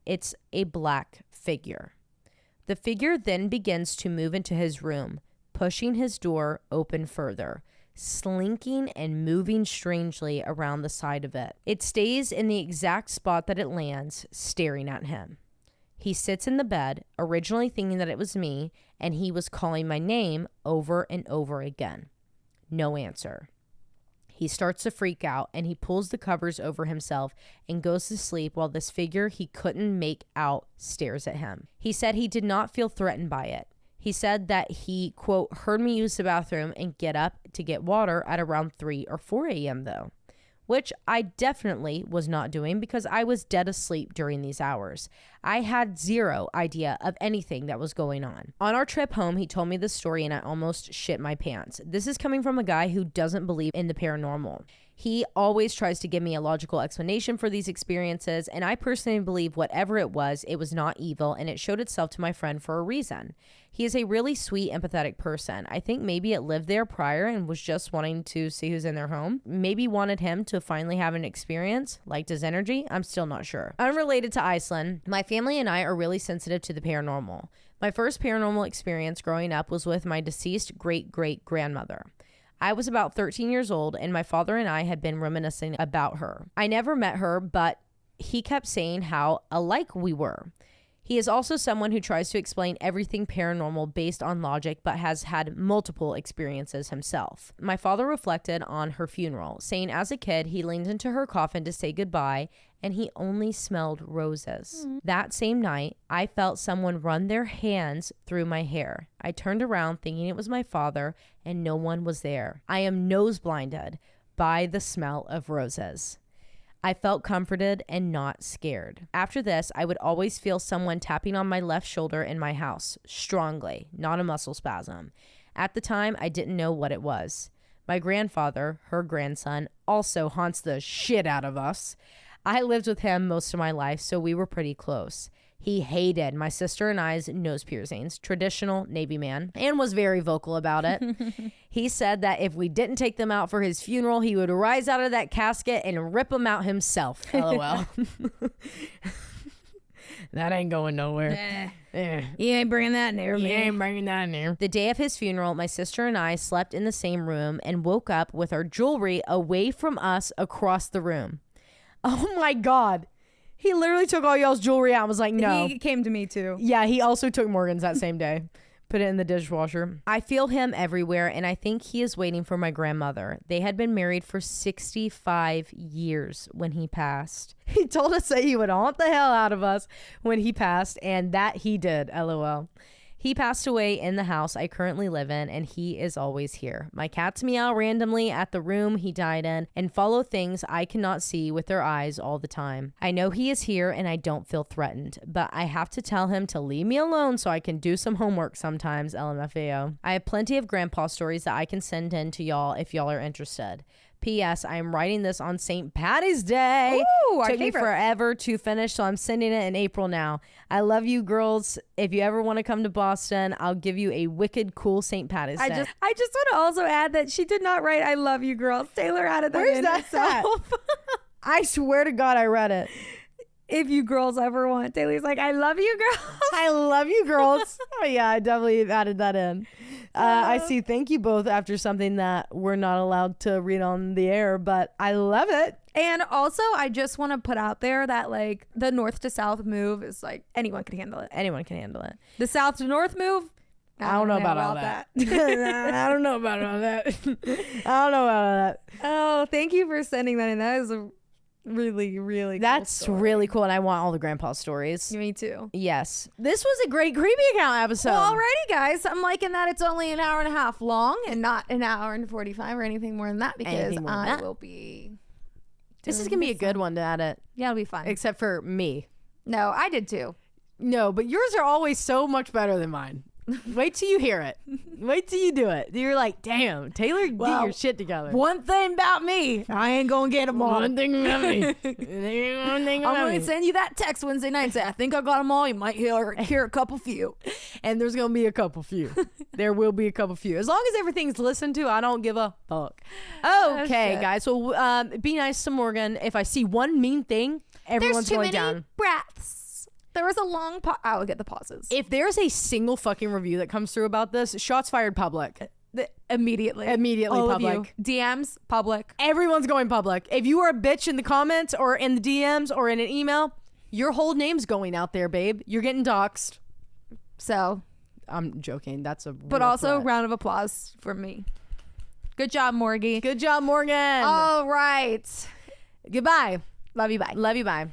It's a black figure. The figure then begins to move into his room, pushing his door open further, slinking and moving strangely around the side of it. It stays in the exact spot that it lands, staring at him. He sits in the bed, originally thinking that it was me, and he was calling my name over and over again. No answer. He starts to freak out, and he pulls the covers over himself and goes to sleep while this figure he couldn't make out stares at him. He said he did not feel threatened by it. He said that he, quote, heard me use the bathroom and get up to get water at around 3 or 4 a.m. though, which I definitely was not doing because I was dead asleep during these hours. I had zero idea of anything that was going on. On our trip home, he told me this story and I almost shit my pants. This is coming from a guy who doesn't believe in the paranormal. He always tries to give me a logical explanation for these experiences, and I personally believe whatever it was not evil, and it showed itself to my friend for a reason. He is a really sweet, empathetic person. I think maybe it lived there prior and was just wanting to see who's in their home. Maybe wanted him to finally have an experience, liked his energy. I'm still not sure. Unrelated to Iceland, my family and I are really sensitive to the paranormal. My first paranormal experience growing up was with my deceased great-great-grandmother. I was about 13 years old, and my father and I had been reminiscing about her. I never met her, but he kept saying how alike we were. He is also someone who tries to explain everything paranormal based on logic, but has had multiple experiences himself. My father reflected on her funeral, saying as a kid, he leaned into her coffin to say goodbye, and he only smelled roses. That same night, I felt someone run their hands through my hair. I turned around thinking it was my father, and no one was there. I am nose blinded by the smell of roses. I felt comforted and not scared. After this, I would always feel someone tapping on my left shoulder in my house, strongly, not a muscle spasm. At the time, I didn't know what it was. My grandfather, her grandson, also haunts the shit out of us. I lived with him most of my life, so we were pretty close. He hated my sister and I's nose piercings, traditional Navy man, and was very vocal about it. He said that if we didn't take them out for his funeral, he would rise out of that casket and rip them out himself. LOL. That ain't going nowhere. You ain't bringing that near me. You ain't bringing that near. The day of his funeral, my sister and I slept in the same room and woke up with our jewelry away from us across the room. Oh my God. He literally took all y'all's jewelry out and was like, no. He came to me too. Yeah, he also took Morgan's that same day. Put it in the dishwasher. I feel him everywhere, and I think he is waiting for my grandmother. They had been married for 65 years when he passed. He told us that he would haunt the hell out of us when he passed, and that he did, LOL. He passed away in the house I currently live in, and he is always here. My cats meow randomly at the room he died in and follow things I cannot see with their eyes all the time. I know he is here and I don't feel threatened, but I have to tell him to leave me alone so I can do some homework sometimes, LMFAO. I have plenty of grandpa stories that I can send in to y'all if y'all are interested. P.S. I am writing this on St. Patty's Day. Ooh, our Took me favorite. forever to finish, so I'm sending it in April now. I love you, girls. If you ever want to come to Boston, I'll give you a wicked cool St. Patty's Day. I just want to also add that she did not write "I love you, girls." Taylor added that. Where's in that herself. I swear to God, I read it. If you girls ever want, Taylor's like, "I love you, girls." I love you, girls. Oh, yeah, I definitely added that in. I see. Thank you both after something that we're not allowed to read on the air, but I love it. And also, I just want to put out there that like the north to south move is like anyone can handle it. Anyone can handle it. The south to north move, I don't know about all that. I don't know about all that. I don't know about all that. Oh, thank you for sending that in. That is a really, really cool That's story. really cool, and I want all the grandpa stories. Me too. Yes. This was a great Creepy Account episode. Well, alrighty, guys. I'm liking that it's only an hour and a half long and not an hour and 45 or anything more than that because Anything more than that. will be. This is going to be a good one to edit, Yeah, it'll be fun. except for me. No, I did too. No, but yours are always so much better than mine. Wait till you hear it. Wait till you do it. You're like, damn, Taylor, get Well, your shit together. One thing about me, I ain't gonna get them all. One thing about me. One thing I'm about gonna me. send you that text Wednesday night and say, I think I got them all. You might hear a couple few. And there's gonna be a couple few. There will be a couple few. As long as everything's listened to, I don't give a fuck. Okay, shit. guys. So be nice to Morgan. If I see one mean thing, everyone's There's too going many down. breaths. There was a long pause. I will get the pauses. If there's a single fucking review that comes through about this, shots fired public. Immediately. Immediately All public. of you. DMs, public. Everyone's going public. If you are a bitch in the comments or in the DMs or in an email, your whole name's going out there, babe. You're getting doxxed. So, I'm joking. That's a but real also threat. round of applause for me. Good job, Morgie. Good job, Morgan. All right. Goodbye. Love you. Bye. Love you. Bye.